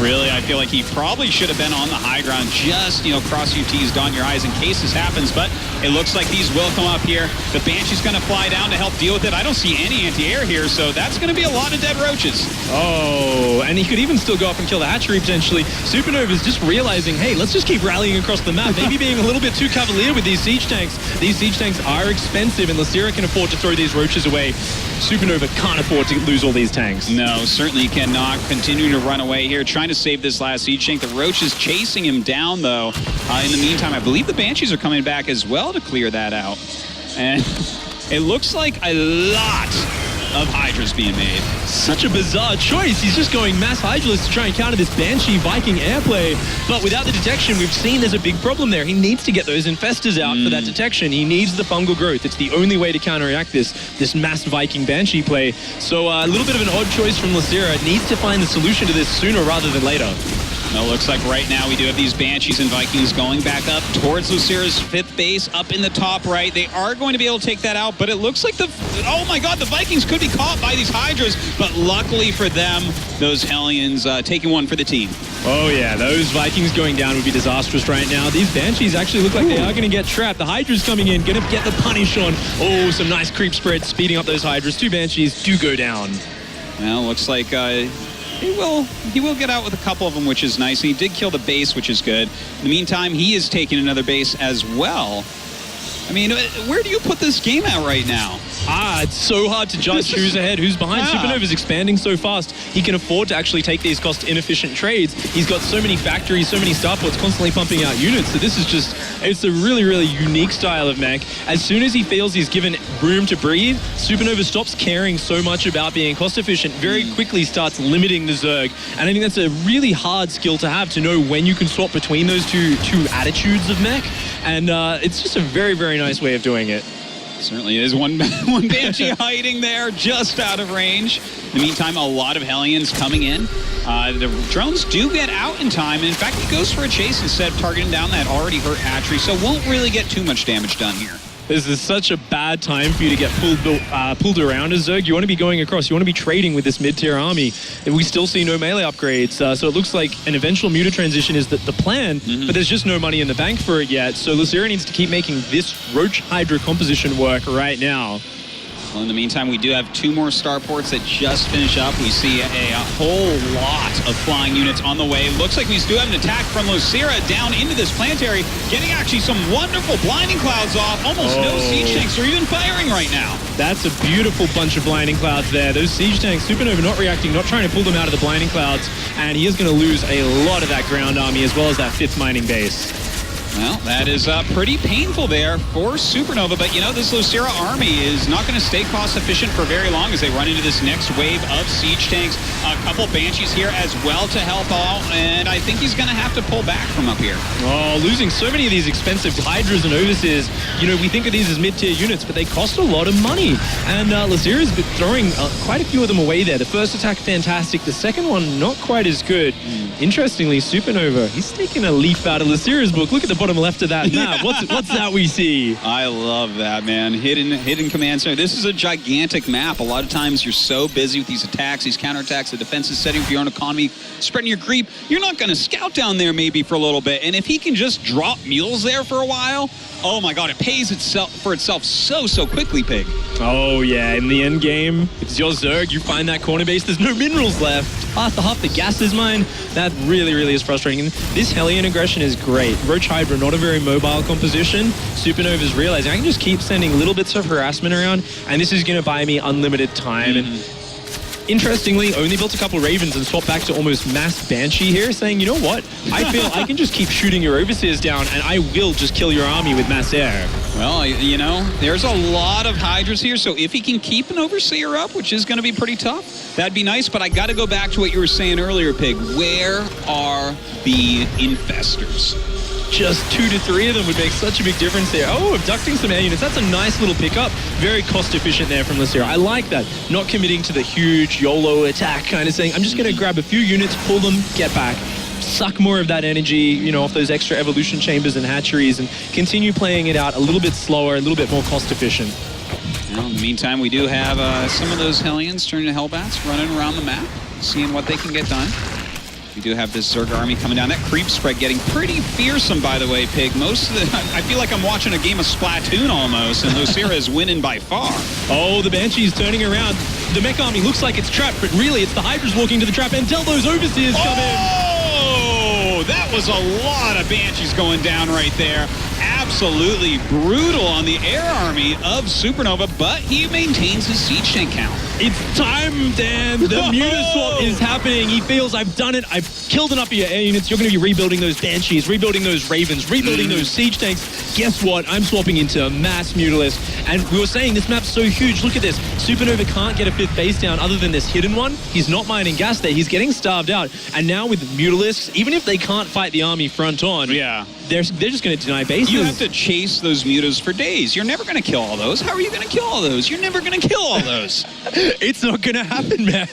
Speaker 4: Really, I feel like he probably should have been on the high ground, just, you know, cross your T's, dot your I's in case this happens, but it looks like these will come up here. The Banshee's going to fly down to help deal with it. I don't see any anti-air here, so that's going to be a lot of dead Roaches.
Speaker 5: Oh, and he could even still go up and kill the hatchery potentially. Supernova's just realizing, hey, let's just keep rallying across the map, maybe being a little bit too cavalier with these siege tanks. These siege tanks are expensive, and Losira can afford to throw these Roaches away. Supernova can't afford to lose all these tanks.
Speaker 4: No, certainly cannot. Continue to run away here, trying to save this last siege tank. The Roach is chasing him down, though. In the meantime, I believe the Banshees are coming back as well to clear that out. And it looks like a lot of Hydras being made.
Speaker 5: Such a bizarre choice. He's just going mass Hydralist to try and counter this Banshee Viking airplay. But without the detection, we've seen there's a big problem there. He needs to get those Infestors out for that detection. He needs the fungal growth. It's the only way to counteract this mass Viking Banshee play. So a little bit of an odd choice from Losira. Needs to find the solution to this sooner rather than later.
Speaker 4: Well, looks like right now we do have these Banshees and Vikings going back up towards Losira's 5th base, up in the top right. They are going to be able to take that out, but it looks like oh my god, the Vikings could be caught by these Hydras, but luckily for them, those Hellions taking one for the team.
Speaker 5: Oh yeah, those Vikings going down would be disastrous right now. These Banshees actually look like they are going to get trapped. The Hydra's coming in, going to get the punish on. Oh, some nice creep spread, speeding up those Hydras. 2 Banshees do go down.
Speaker 4: Well, looks like he will get out with a couple of them, which is nice. He did kill the base, which is good. In the meantime, he is taking another base as well. I mean, where do you put this game at right now?
Speaker 5: It's so hard to judge who's ahead, who's behind.
Speaker 4: Yeah.
Speaker 5: Supernova's expanding so fast. He can afford to actually take these cost-inefficient trades. He's got so many factories, so many starports constantly pumping out units. So this is just, it's a really, really unique style of mech. As soon as he feels he's given room to breathe, Supernova stops caring so much about being cost-efficient, very quickly starts limiting the Zerg. And I think that's a really hard skill to have, to know when you can swap between those two attitudes of mech. And it's just a very, very nice way of doing it.
Speaker 4: Certainly is. One Banshee hiding there, just out of range. In the meantime, a lot of Hellions coming in. The drones do get out in time. And in fact, he goes for a chase instead of targeting down that already hurt hatchery, so won't really get too much damage done here.
Speaker 5: This is such a bad time for you to get pulled around as Zerg. You want to be going across. You want to be trading with this mid-tier army. We still see no melee upgrades, so it looks like an eventual Muta transition is the plan, but there's just no money in the bank for it yet. So Losira needs to keep making this Roach Hydra composition work right now.
Speaker 4: Well, in the meantime, we do have 2 more starports that just finish up. We see a whole lot of flying units on the way. Looks like we do have an attack from Losira down into this planetary, getting actually some wonderful blinding clouds off. Almost no siege tanks are even firing right now.
Speaker 5: That's a beautiful bunch of blinding clouds there. Those siege tanks, Supernova not reacting, not trying to pull them out of the blinding clouds, and he is going to lose a lot of that ground army as well as that 5th mining base.
Speaker 4: Well, that is pretty painful there for Supernova, but you know, this Losira army is not going to stay cost efficient for very long as they run into this next wave of siege tanks. A couple Banshees here as well to help out, and I think he's going to have to pull back from up here.
Speaker 5: Oh, losing so many of these expensive Hydras and Overseers. You know, we think of these as mid-tier units, but they cost a lot of money. And Losira's been throwing quite a few of them away there. The first attack, fantastic. The second one, not quite as good. Interestingly, Supernova, he's taking a leaf out of Losira's book. Look at the bottom left of that map. What's that we see?
Speaker 4: I love that, man. Hidden command center. This is a gigantic map. A lot of times you're so busy with these attacks, these counterattacks, the defenses setting for your own economy, spreading your creep. You're not going to scout down there maybe for a little bit. And if he can just drop mules there for a while, oh my god, it pays for itself so quickly, Pig.
Speaker 5: Oh yeah, in the end game, it's your Zerg. You find that corner base, there's no minerals left. Half the gas is mine. That really is frustrating. And this Hellion aggression is great. Roach Hydra, not a very mobile composition. Supernova's realizing I can just keep sending little bits of harassment around, and this is going to buy me unlimited time. And interestingly, only built a couple Ravens and swapped back to almost mass Banshee here, saying, you know what? I feel I can just keep shooting your Overseers down, and I will just kill your army with mass air.
Speaker 4: Well, you know, there's a lot of Hydras here, so if he can keep an Overseer up, which is going to be pretty tough, that'd be nice. But I got to go back to what you were saying earlier, Pig. Where are the Infestors?
Speaker 5: Just 2 to 3 of them would make such a big difference there. Oh, abducting some air units. That's a nice little pickup. Very cost efficient there from Losira. I like that. Not committing to the huge YOLO attack kind of thing. I'm just going to grab a few units, pull them, get back. Suck more of that energy, you know, off those extra evolution chambers and hatcheries, and continue playing it out a little bit slower, a little bit more cost efficient.
Speaker 4: Well, in the meantime, we do have some of those Hellions turning to Hellbats, running around the map, seeing what they can get done. We do have this Zerg army coming down. That creep spread getting pretty fearsome, by the way, Pig. Most of the, I feel like I'm watching a game of Splatoon almost, and Losira is winning by far.
Speaker 5: Oh, the Banshee's turning around. The mech army looks like it's trapped, but really it's the Hydras walking to the trap until those Overseers come in.
Speaker 4: Oh, that was a lot of Banshees going down right there. Absolutely brutal on the air army of Supernova, but he maintains his siege tank count.
Speaker 5: It's time, Dan. The Muta swap is happening. He feels, I've done it. I've killed enough of your air units. You're going to be rebuilding those Banshees, rebuilding those Ravens, rebuilding those siege tanks. Guess what? I'm swapping into mass Mutalisk. And we were saying this map's so huge. Look at this. Supernova can't get a 5th base down other than this hidden one. He's not mining gas there. He's getting starved out. And now with Mutalisks, even if they can't fight the army front on, they're just going to deny bases.
Speaker 4: You have to chase those mutas for days. You're never going to kill all those. How are you going to kill all those? You're never going to kill all those.
Speaker 5: It's not going to happen, man.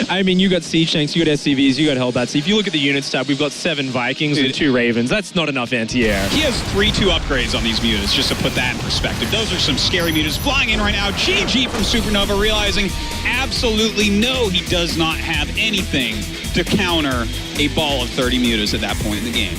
Speaker 5: I mean, you got Siege Tanks, you got SCVs, you got Hellbats. If you look at the units tab, we've got 7 Vikings and 2 Ravens. That's not enough anti-air.
Speaker 4: He has 3-2 upgrades on these mutas, just to put that in perspective. Those are some scary mutas flying in right now. GG from Supernova, realizing absolutely no, he does not have anything to counter a ball of 30 mutas at that point in the game.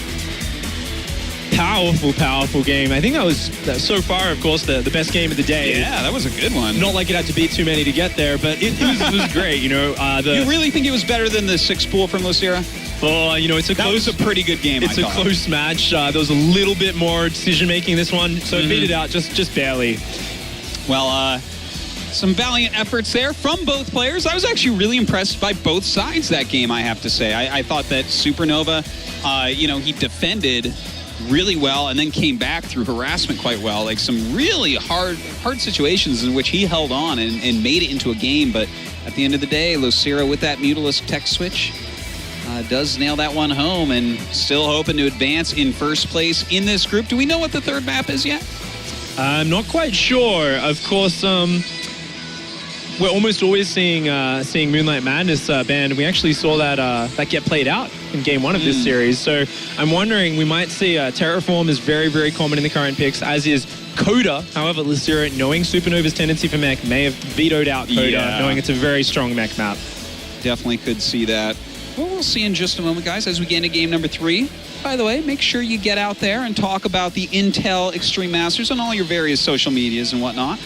Speaker 5: Powerful game. I think that was, so far, of course, the best game of the day.
Speaker 4: Yeah, that was a good one.
Speaker 5: Not like it had to beat too many to get there, but it was great, you know.
Speaker 4: You really think it was better than the 6 pool from Losira?
Speaker 5: Oh, you know,
Speaker 4: That was a pretty good game,
Speaker 5: It's a close match. There was a little bit more decision-making this one, so it beat it out just barely.
Speaker 4: Well, some valiant efforts there from both players. I was actually really impressed by both sides that game, I have to say. I thought that Supernova, he defended really well and then came back through harassment quite well. Like some really hard situations in which he held on and made it into a game. But at the end of the day, Losira with that Mutalisk tech switch does nail that one home and still hoping to advance in first place in this group. Do we know what the third map is yet?
Speaker 5: I'm not quite sure. Of course, we're almost always seeing Moonlight Madness banned. We actually saw that get played out in game 1 of this series. So I'm wondering, we might see Terraform is very, very common in the current picks, as is Coda. However, Losira, knowing Supernova's tendency for mech, may have vetoed out Coda, knowing it's a very strong mech map.
Speaker 4: Definitely could see that. Well, we'll see in just a moment, guys, as we get into game number 3. By the way, make sure you get out there and talk about the Intel Extreme Masters on all your various social medias and whatnot.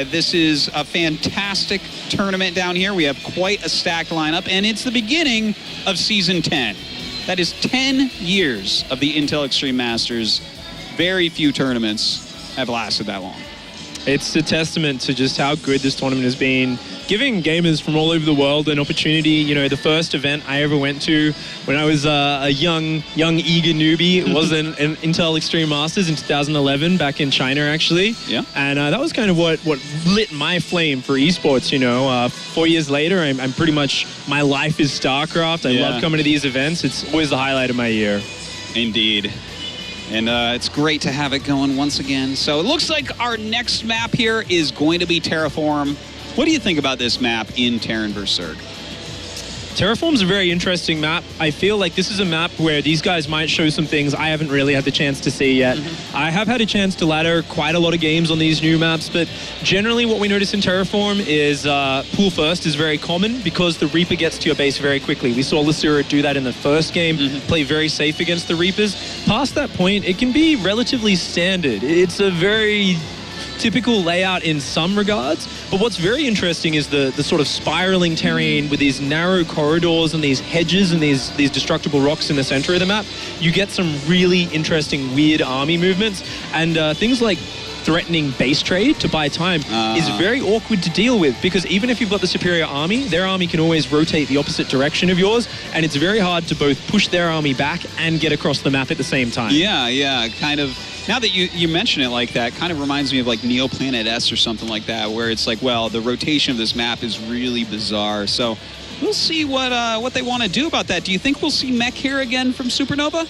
Speaker 4: This is a fantastic tournament down here. We have quite a stacked lineup, and it's the beginning of Season 10. That is 10 years of the Intel Extreme Masters. Very few tournaments have lasted that long.
Speaker 5: It's a testament to just how good this tournament has been, giving gamers from all over the world an opportunity. You know, the first event I ever went to when I was a young eager newbie was an Intel Extreme Masters in 2011 back in China, actually.
Speaker 4: Yeah.
Speaker 5: And that was kind of what lit my flame for esports, you know. 4 years later, I'm pretty much, my life is StarCraft. I love coming to these events. It's always the highlight of my year.
Speaker 4: Indeed. And it's great to have it going once again. So it looks like our next map here is going to be Terraform. What do you think about this map in Terran vs. Zerg?
Speaker 5: Terraform's a very interesting map. I feel like this is a map where these guys might show some things I haven't really had the chance to see yet. I have had a chance to ladder quite a lot of games on these new maps, but generally what we notice in Terraform is pool first is very common because the Reaper gets to your base very quickly. We saw Losira do that in the first game, play very safe against the Reapers. Past that point, it can be relatively standard. It's a very typical layout in some regards, but what's very interesting is the sort of spiraling terrain with these narrow corridors and these hedges and these destructible rocks in the center of the map. You get some really interesting weird army movements, and things like threatening base trade to buy time is very awkward to deal with, because even if you've got the superior army, their army can always rotate the opposite direction of yours, and it's very hard to both push their army back and get across the map at the same time.
Speaker 4: Yeah, kind of. Now that you mention it like that, kind of reminds me of like Neoplanet S or something like that, where it's like, well, the rotation of this map is really bizarre. So we'll see what they want to do about that. Do you think we'll see mech here again from Supernova?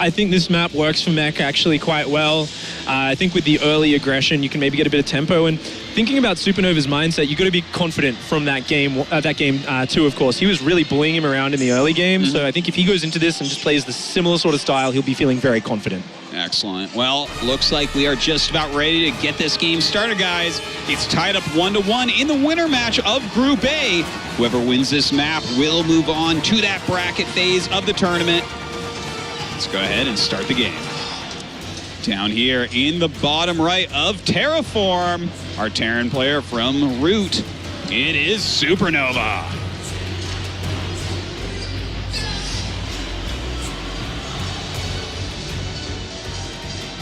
Speaker 5: I think this map works for mech actually quite well. I think with the early aggression, you can maybe get a bit of tempo. And thinking about Supernova's mindset, you've got to be confident from that game too, of course. He was really bullying him around in the early game. So I think if he goes into this and just plays the similar sort of style, he'll be feeling very confident.
Speaker 4: Excellent. Well, looks like we are just about ready to get this game started, guys. It's tied up 1-1 in the winner match of Group A. Whoever wins this map will move on to that bracket phase of the tournament. Let's go ahead and start the game. Down here in the bottom right of Terraform, our Terran player from Root, it is Supernova.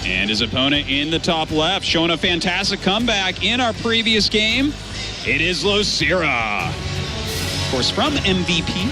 Speaker 4: And his opponent in the top left, showing a fantastic comeback in our previous game, it is Losira. Of course, from MVP.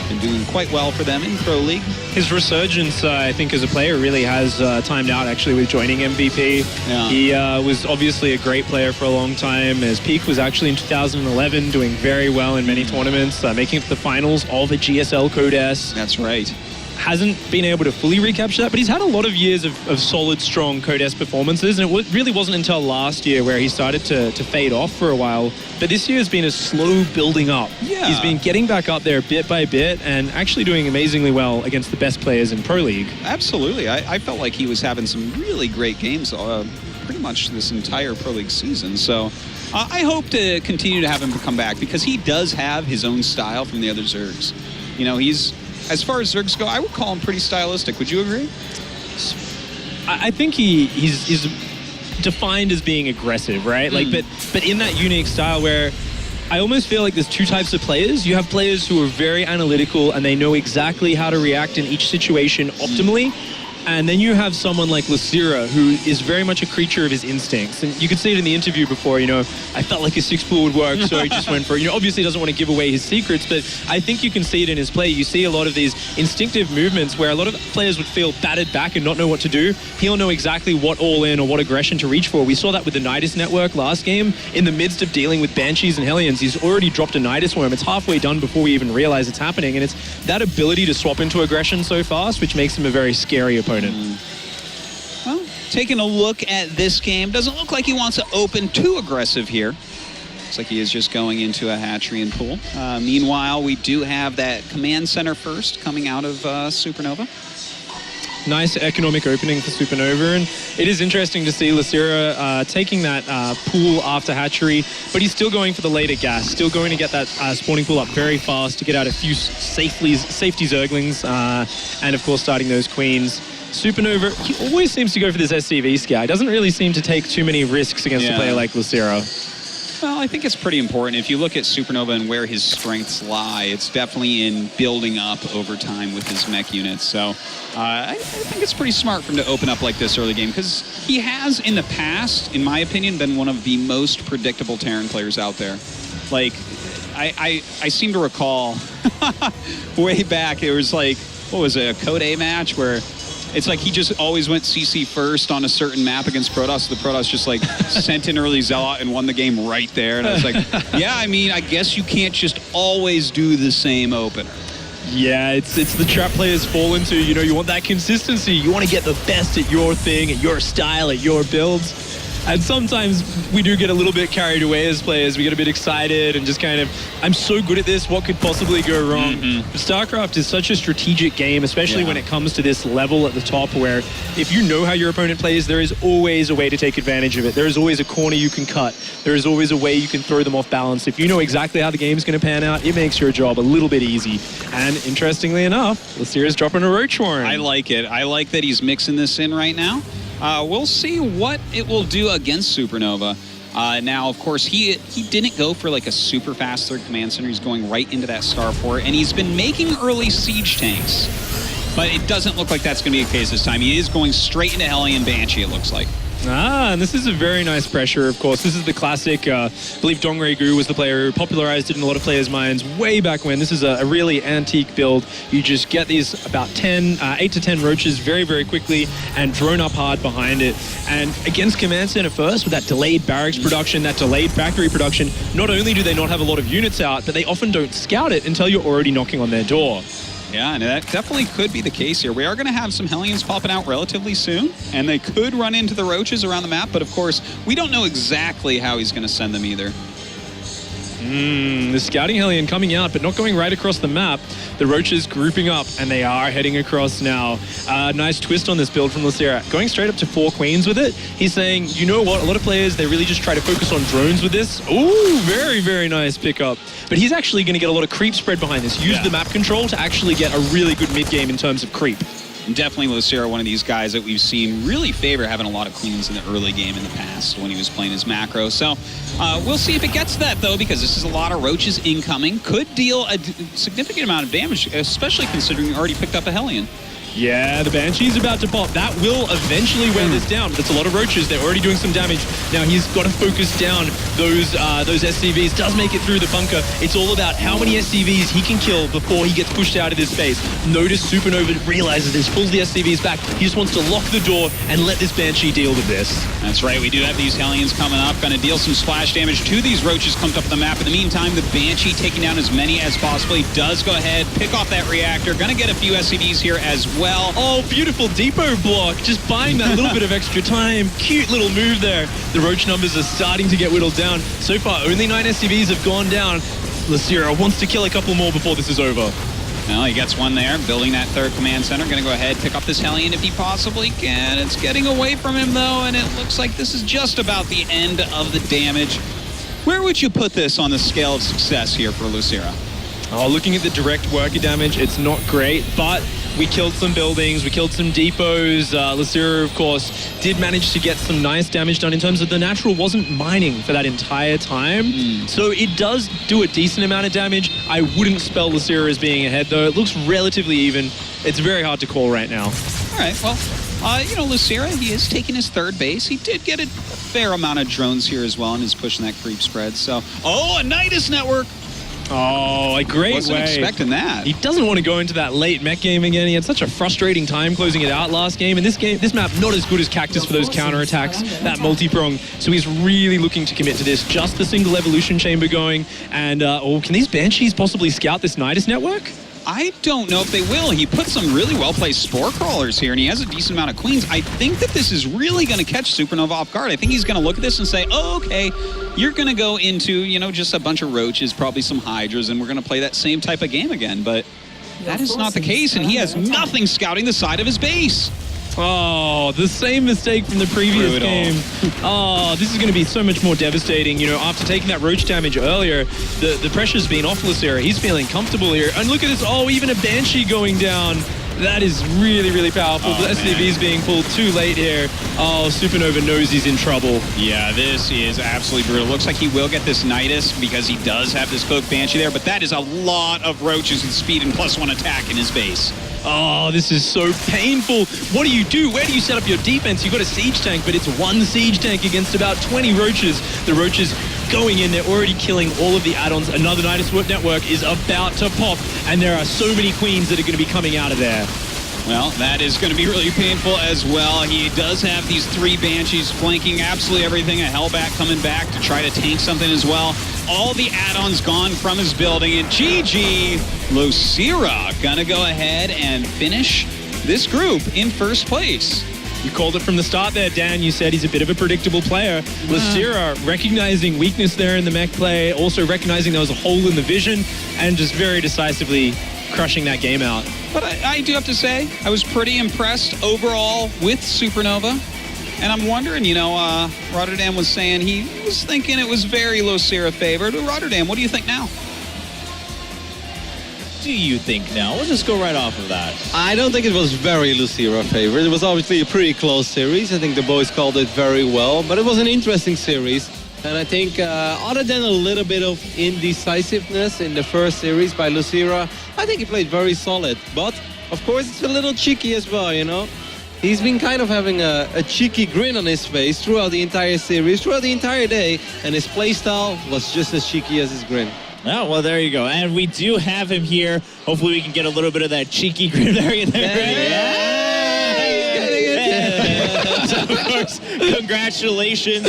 Speaker 4: Been doing quite well for them in Pro League.
Speaker 5: His resurgence, I think, as a player really has timed out, actually, with joining MVP. Yeah. He was obviously a great player for a long time. His peak was actually in 2011, doing very well in many tournaments, making it to the finals of the GSL Code S.
Speaker 4: That's right.
Speaker 5: hasn't been able to fully recapture that, but he's had a lot of years of solid, strong Codes performances, and it really wasn't until last year where he started to fade off for a while. But this year has been a slow building up.
Speaker 4: Yeah.
Speaker 5: He's been getting back up there bit by bit and actually doing amazingly well against the best players in Pro League.
Speaker 4: Absolutely. I felt like he was having some really great games pretty much this entire Pro League season. So I hope to continue to have him come back because he does have his own style from the other Zergs. You know, he's, as far as Zergs go, I would call him pretty stylistic. Would you agree?
Speaker 5: I think he's defined as being aggressive, right? Like, but in that unique style where I almost feel like there's two types of players. You have players who are very analytical and they know exactly how to react in each situation optimally. And then you have someone like Losira, who is very much a creature of his instincts. And you could see it in the interview before, you know, I felt like a 6-pool would work, so he just went for it. You know, obviously doesn't want to give away his secrets, but I think you can see it in his play. You see a lot of these instinctive movements where a lot of players would feel battered back and not know what to do. He'll know exactly what all-in or what aggression to reach for. We saw that with the Nidus network last game. In the midst of dealing with Banshees and Hellions, he's already dropped a Nidus worm. It's halfway done before we even realize it's happening. And it's that ability to swap into aggression so fast, which makes him a very scary opponent.
Speaker 4: Well, taking a look at this game, doesn't look like he wants to open too aggressive here. Looks like he is just going into a hatchery and pool. Meanwhile, we do have that command center first coming out of Supernova.
Speaker 5: Nice economic opening for Supernova, and it is interesting to see Losira taking that pool after hatchery, but he's still going for the later gas, still going to get that spawning pool up very fast to get out a few safety Zerglings, and of course starting those queens. Supernova, he always seems to go for this SCV scout. He doesn't really seem to take too many risks against a player like Losira.
Speaker 4: Well, I think it's pretty important. If you look at Supernova and where his strengths lie, it's definitely in building up over time with his mech units. So I think it's pretty smart for him to open up like this early game because he has, in the past, in my opinion, been one of the most predictable Terran players out there. Like, I seem to recall way back, it was like, what was it, a Code A match where it's like he just always went CC first on a certain map against Protoss. The Protoss just like sent an early Zealot and won the game right there. And I was like, yeah, I mean, I guess you can't just always do the same opener.
Speaker 5: Yeah, it's the trap players fall into, you know, you want that consistency. You want to get the best at your thing, at your style, at your builds. And sometimes we do get a little bit carried away as players. We get a bit excited and just kind of, I'm so good at this, what could possibly go wrong? But StarCraft is such a strategic game, especially when it comes to this level at the top where if you know how your opponent plays, there is always a way to take advantage of it. There is always a corner you can cut. There is always a way you can throw them off balance. If you know exactly how the game's going to pan out, it makes your job a little bit easy. And interestingly enough, Losira's dropping a Roach Warren.
Speaker 4: I like it. I like that he's mixing this in right now. We'll see what it will do against Supernova. Now, of course, he didn't go for like a super fast third command center. He's going right into that starport, and he's been making early siege tanks. But it doesn't look like that's going to be the case this time. He is going straight into Hellion Banshee, it looks like.
Speaker 5: And this is a very nice pressure, of course. This is the classic, I believe Dong Regu was the player who popularized it in a lot of players' minds way back when. This is a really antique build. You just get these about 8 to 10 roaches very, very quickly and drone up hard behind it. And against Command Center first, with that delayed barracks production, that delayed factory production, not only do they not have a lot of units out, but they often don't scout it until you're already knocking on their door.
Speaker 4: Yeah, and that definitely could be the case here. We are going to have some Hellions popping out relatively soon, and they could run into the roaches around the map, but of course, we don't know exactly how he's going to send them either.
Speaker 5: The scouting Hellion coming out, but not going right across the map. The roaches grouping up, and they are heading across now. Nice twist on this build from Losira. Going straight up to 4 queens with it. He's saying, you know what, a lot of players, they really just try to focus on drones with this. Ooh, very, very nice pickup. But he's actually going to get a lot of creep spread behind this. Use the map control to actually get a really good mid-game in terms of creep.
Speaker 4: And definitely Losira, one of these guys that we've seen really favor having a lot of queens in the early game in the past when he was playing his macro. So we'll see if it gets to that, though, because this is a lot of roaches incoming. Could deal a significant amount of damage, especially considering you already picked up a Hellion.
Speaker 5: Yeah, the Banshee's about to pop. That will eventually wear this down. That's a lot of roaches. They're already doing some damage. Now he's got to focus down those SCVs. Does make it through the bunker. It's all about how many SCVs he can kill before he gets pushed out of this base. Notice Supernova realizes this, pulls the SCVs back. He just wants to lock the door and let this Banshee deal with this.
Speaker 4: That's right. We do have these Hellions coming up. Going to deal some splash damage to these roaches clumped up the map. In the meantime, the Banshee taking down as many as possible. He does go ahead, pick off that reactor. Going to get a few SCVs here as well.
Speaker 5: Oh, beautiful depot block. Just buying that little bit of extra time. Cute little move there. The roach numbers are starting to get whittled down. So far, only 9 SCVs have gone down. Losira wants to kill a couple more before this is over.
Speaker 4: Well, he gets one there, building that third command center. Going to go ahead, pick up this Hellion if he possibly can. It's getting away from him, though, and it looks like this is just about the end of the damage. Where would you put this on the scale of success here for Losira?
Speaker 5: Oh, looking at the direct worker damage, it's not great, but we killed some buildings, we killed some depots. Losira, of course, did manage to get some nice damage done in terms of the natural wasn't mining for that entire time. So it does do a decent amount of damage. I wouldn't spell Losira as being ahead, though. It looks relatively even. It's very hard to call right now.
Speaker 4: All right, well, Losira, he is taking his third base. He did get a fair amount of drones here as well and is pushing that creep spread. So, a Nidus network.
Speaker 5: Oh, a great
Speaker 4: Wasn't
Speaker 5: way.
Speaker 4: expecting that.
Speaker 5: He doesn't want to go into that late mech game again. He had such a frustrating time closing it out last game. And this map, not as good as Cactus for those counterattacks, that multi-prong. So he's really looking to commit to this. Just the single evolution chamber going. And, can these Banshees possibly scout this Nidus network?
Speaker 4: I don't know if they will. He put some really well-placed spore crawlers here, and he has a decent amount of queens. I think that this is really going to catch Supernova off guard. I think he's going to look at this and say, okay, you're going to go into, just a bunch of roaches, probably some hydras, and we're going to play that same type of game again. But that is not the case, and he has nothing scouting the side of his base.
Speaker 5: Oh, the same mistake from the previous game. Oh, this is going to be so much more devastating. After taking that roach damage earlier, the pressure's been off Losira. He's feeling comfortable here. And look at this. Oh, even a Banshee going down. That is really, really powerful. The SCV's being pulled too late here. Oh, Supernova knows he's in trouble.
Speaker 4: Yeah, this is absolutely brutal. Looks like he will get this Nidus because he does have this cloak Banshee there, but that is a lot of roaches and speed and +1 attack in his base.
Speaker 5: Oh, this is so painful. What do you do? Where do you set up your defense? You've got a siege tank, but it's one siege tank against about 20 roaches. The roaches going in, they're already killing all of the add-ons. Another Nidus network is about to pop, and there are so many queens that are going to be coming out of there.
Speaker 4: Well, that is going to be really painful as well. He does have these 3 Banshees flanking absolutely everything. A Hellbat coming back to try to tank something as well. All the add-ons gone from his building. And GG, Losira going to go ahead and finish this group in first place.
Speaker 5: You called it from the start there, Dan. You said he's a bit of a predictable player. Losira recognizing weakness there in the mech play, also recognizing there was a hole in the vision, and just very decisively crushing that game out.
Speaker 4: But I do have to say, I was pretty impressed overall with Supernova. And I'm wondering, Rotterdam was saying he was thinking it was very Losira favored. But Rotterdam, what do you think now?
Speaker 1: Do you think now? We'll just go right off of that.
Speaker 3: I don't think it was very Losira favorite. It was obviously a pretty close series. I think the boys called it very well, but it was an interesting series. And I think other than a little bit of indecisiveness in the first series by Losira, I think he played very solid. But, of course, it's a little cheeky as well, He's been kind of having a cheeky grin on his face throughout the entire series, throughout the entire day, and his playstyle was just as cheeky as his grin.
Speaker 1: Oh, well, there you go. And we do have him here. Hopefully we can get a little bit of that cheeky grin there. So, of course, congratulations.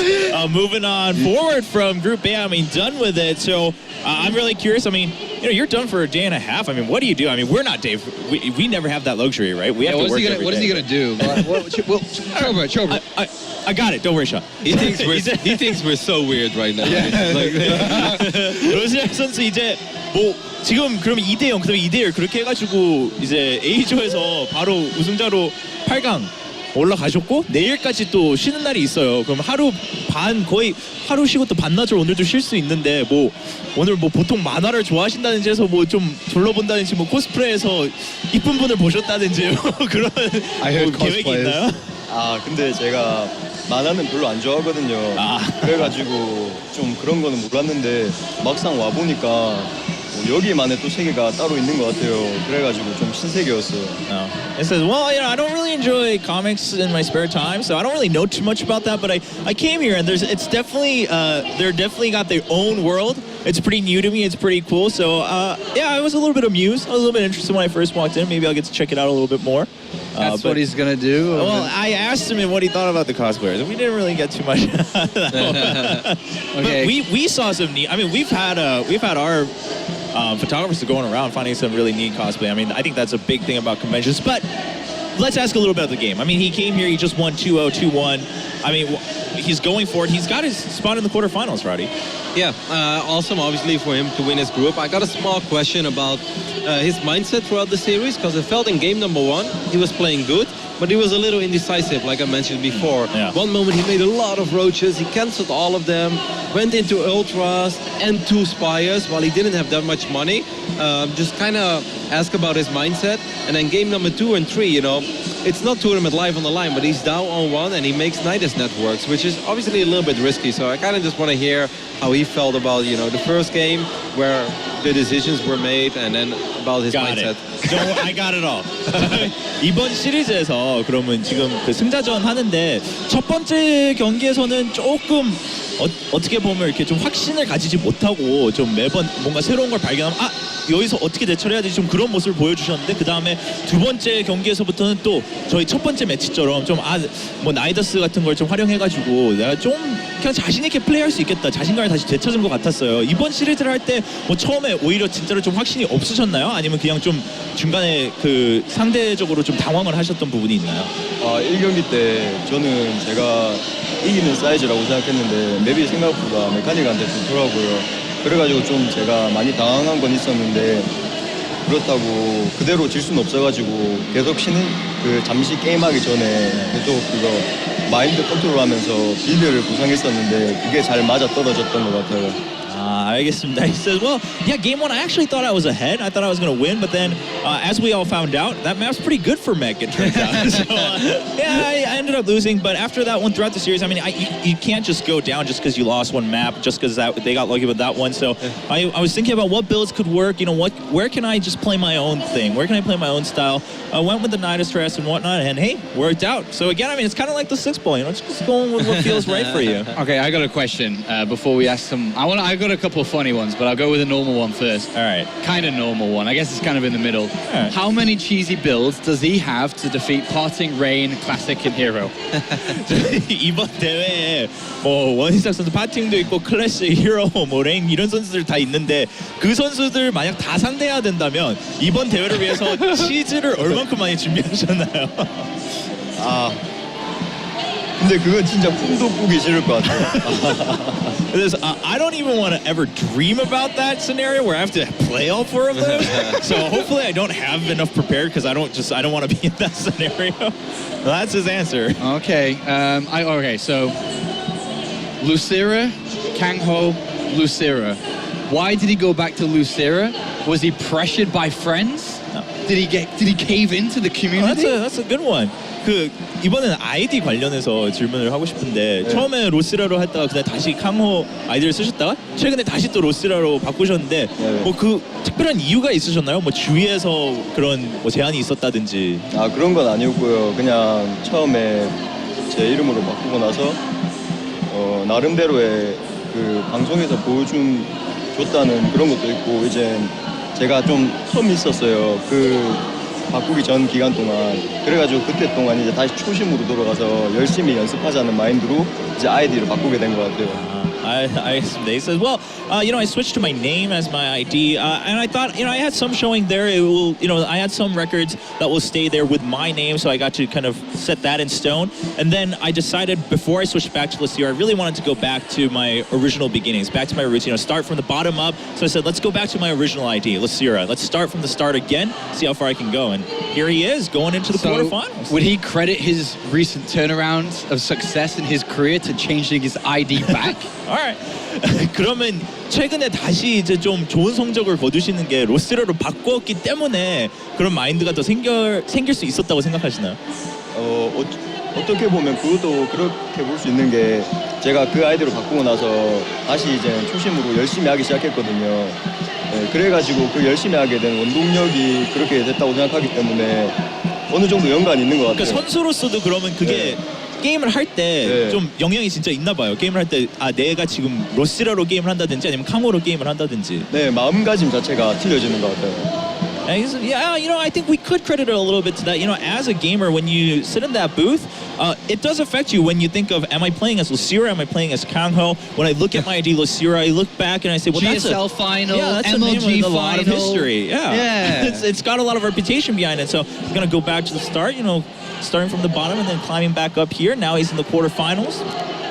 Speaker 1: Moving on forward from Group A, done with it. So I'm really curious. You're done for a day and a half. What do you do? We're not Dave. We never have that luxury, right? We have to work every day.
Speaker 2: What is he going to do? Show me.
Speaker 1: I got it. Don't worry, Sean.
Speaker 3: He thinks we're so weird right now.
Speaker 1: 로시라 선수 이제 지금 그러면 2대0 그다음에 2대1 그렇게 해가지고 이제 A조에서 바로 우승자로 8강 올라가셨고 내일까지 또 쉬는 날이 있어요. 그럼 거의 하루 쉬고 또 반나절 오늘도 쉴 수 있는데 오늘 보통 만화를 좋아하신다든지 해서 좀 둘러본다든지 코스프레에서 이쁜 분을 보셨다든지 그런 계획이 있나요?
Speaker 6: 근데 제가 만화는 별로 안 좋아하거든요. 그래가지고 좀 그런 거는 몰랐는데 막상 와보니까 여기만의 또 세계가 따로 있는 것 같아요. 그래가지고 좀 신세계였어요.
Speaker 1: No. It says, well, I don't really enjoy comics in my spare time, so I don't really know too much about that. But I came here and it's definitely they're definitely got their own world. It's pretty new to me. It's pretty cool. So yeah, I was a little bit amused. I was a little bit interested when I first walked in. Maybe I'll get to check it out a little bit more.
Speaker 2: That's what he's gonna do.
Speaker 1: Well, I asked him what he thought about the cosplayers, and we didn't really get too much.
Speaker 2: Okay.
Speaker 1: But we saw some neat. I mean, we've had our photographers going around finding some really neat cosplay. I mean, I think that's a big thing about conventions. But let's ask a little bit about the game. I mean, he came here. He just won 2-0, 2-1. I mean, he's going for it. He's got his spot in the quarterfinals, Roddy.
Speaker 3: Yeah, awesome, obviously, for him to win his group. I got a small question about his mindset throughout the series, because I felt in game number 1 he was playing good, but he was a little indecisive, like I mentioned before.
Speaker 1: Yeah.
Speaker 3: One moment he made a lot of roaches, he cancelled all of them, went into ultras and 2 spires while he didn't have that much money. Just kind of ask about his mindset. And then game number 2 and 3, you know, it's not tournament live on the line, but he's down on 1 and he makes Nidus networks, which is obviously a little bit risky. So I kind of just want to hear how he felt about, you know, the first game where the decisions were made, and then about his
Speaker 1: Got
Speaker 3: mindset.
Speaker 1: it. I got it all. 이번 시리즈에서 그러면 지금 그 승자전 하는데 첫 번째 경기에서는 조금 어떻게 보면 이렇게 좀 확신을 가지지 못하고 좀 매번 뭔가 새로운 걸 발견하면 여기서 어떻게 대처를 해야 되지 좀 그런 모습을 보여주셨는데, 그 다음에 두 번째 경기에서부터는 또 저희 첫 번째 매치처럼 좀 뭐 나이더스 같은 걸 좀 활용해가지고 내가 좀 그냥 자신 있게 플레이할 수 있겠다, 자신감을 다시 되찾은 것 같았어요. 이번 시리즈를 할 때 뭐 처음에 오히려 진짜로 좀 확신이 없으셨나요? 아니면 그냥 좀 중간에 그 상대적으로 좀 당황을 하셨던 부분이 있나요?
Speaker 6: 1경기 때 저는 제가 이기는 사이즈라고 생각했는데 맵이 생각보다 메카닉한테 좋더라고요. 그래가지고 좀 제가 많이 당황한 건 있었는데, 그렇다고 그대로 질 수는 없어가지고 계속 잠시 게임하기 전에 계속 그거 마인드 컨트롤하면서 빌드를 구상했었는데 그게 잘 맞아 떨어졌던 것 같아요.
Speaker 1: 알겠습니다. He says, well, yeah, game 1, I actually thought I was ahead. I thought I was going to win, but then as we all found out, that map's pretty good for mech, it turns out. So, yeah, I ended up losing, but after that one, throughout the series, I mean, you can't just go down just because you lost one map, just because they got lucky with that one. So I was thinking about what builds could work, you know, where can I just play my own thing? Where can I play my own style? I went with the Nidus Stress and whatnot, and hey, worked out. So again, I mean, it's kind of like the 6-ball, you know, just going with what feels right for you.
Speaker 2: Okay, I got a question before we ask some. I got a couple of funny ones, but I'll go with a normal one first.
Speaker 1: All right.
Speaker 2: Kind of normal one. I guess it's kind of in the middle.
Speaker 1: Right.
Speaker 2: How many cheesy builds does he have to defeat Parting, Rain, Classic, and Hero?
Speaker 1: 이번 대회에 뭐 원희삭 선수 파팅도 있고 클래식, 히어로, 뭐 레인 이런 선수들 다 있는데 그 선수들 만약 다 상대해야 된다면 이번 대회를 위해서 치즈를 얼만큼 많이 준비하셨나요?
Speaker 6: 근데 그건 진짜 꿈도 꾸기 싫을 것 같아요.
Speaker 1: I don't even want to ever dream about that scenario where I have to play all 4 of those. So hopefully I don't have enough prepared, because I don't want to be in that scenario. Well, that's his answer.
Speaker 2: Okay. Okay. So Losira, Kangho, Losira. Why did he go back to Losira? Was he pressured by friends?
Speaker 1: No.
Speaker 2: Did he cave into the community?
Speaker 1: That's a good one. 이번에는 아이디 관련해서 질문을 하고 싶은데, 처음에 로시라로 했다가 그냥 다시 캉호 아이디를 쓰셨다가 최근에 다시 또 로시라로 바꾸셨는데 뭐 그 특별한 이유가 있으셨나요? 뭐 주위에서 그런 뭐 제한이 있었다든지.
Speaker 6: 그런 건 아니었고요. 그냥 처음에 제 이름으로 바꾸고 나서 나름대로의 그 방송에서 보여줬다는 그런 것도 있고, 이제 제가 좀 텀이 있었어요. 바꾸기 전 기간 동안. 그래가지고 그때 동안 이제 다시 초심으로 돌아가서 열심히 연습하자는 마인드로 이제 아이디를 바꾸게 된 것 같아요.
Speaker 1: They said, well, I switched to my name as my ID, and I thought, I had some showing there. It will, I had some records that will stay there with my name, so I got to kind of set that in stone. And then I decided before I switched back to Losira, I really wanted to go back to my original beginnings, back to my roots, start from the bottom up. So I said, let's go back to my original ID, Losira. Let's start from the start again, see how far I can go. And here he is, going into the quarterfinals.
Speaker 2: Would he credit his recent turnaround of success in his career to changing his ID back?
Speaker 1: Alright. 그러면 최근에 다시 이제 좀 좋은 성적을 거두시는 게 로스라로 바꾸었기 때문에 그런 마인드가 더 생길 수 있었다고 생각하시나요?
Speaker 6: 어떻게 보면 그것도 그렇게 볼 수 있는 게, 제가 그 아이디로 바꾸고 나서 다시 이제 초심으로 열심히 하기 시작했거든요. 네, 그래가지고 그 열심히 하게 된 원동력이 그렇게 됐다고 생각하기 때문에 어느 정도 연관이 있는 것 같아요.
Speaker 1: 그러니까 선수로서도 그러면 그게 게임을 할 때 좀 영향이 진짜 있나 봐요. 게임을 할 때 내가 지금 로시라로 게임을 한다든지 아니면 캉오로 게임을 한다든지.
Speaker 6: 네, 마음가짐 자체가 틀려지는 것 같아요.
Speaker 1: And he said, yeah, you know, I think we could credit it a little bit to that. You know, as a gamer, when you sit in that booth, it does affect you when you think of, am I playing as Losira? Am I playing as Kangho? When I look at my ID Losira, I look back and I say, well, that's
Speaker 2: GSL final,
Speaker 1: that's
Speaker 2: MLG
Speaker 1: a name with a lot of
Speaker 2: final.
Speaker 1: history. Yeah.
Speaker 2: Yeah.
Speaker 1: it's got a lot of reputation behind it. So I'm going to go back to the start, you know, starting from the bottom and then climbing back up here. Now he's in the quarterfinals.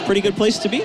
Speaker 1: Pretty good place to be.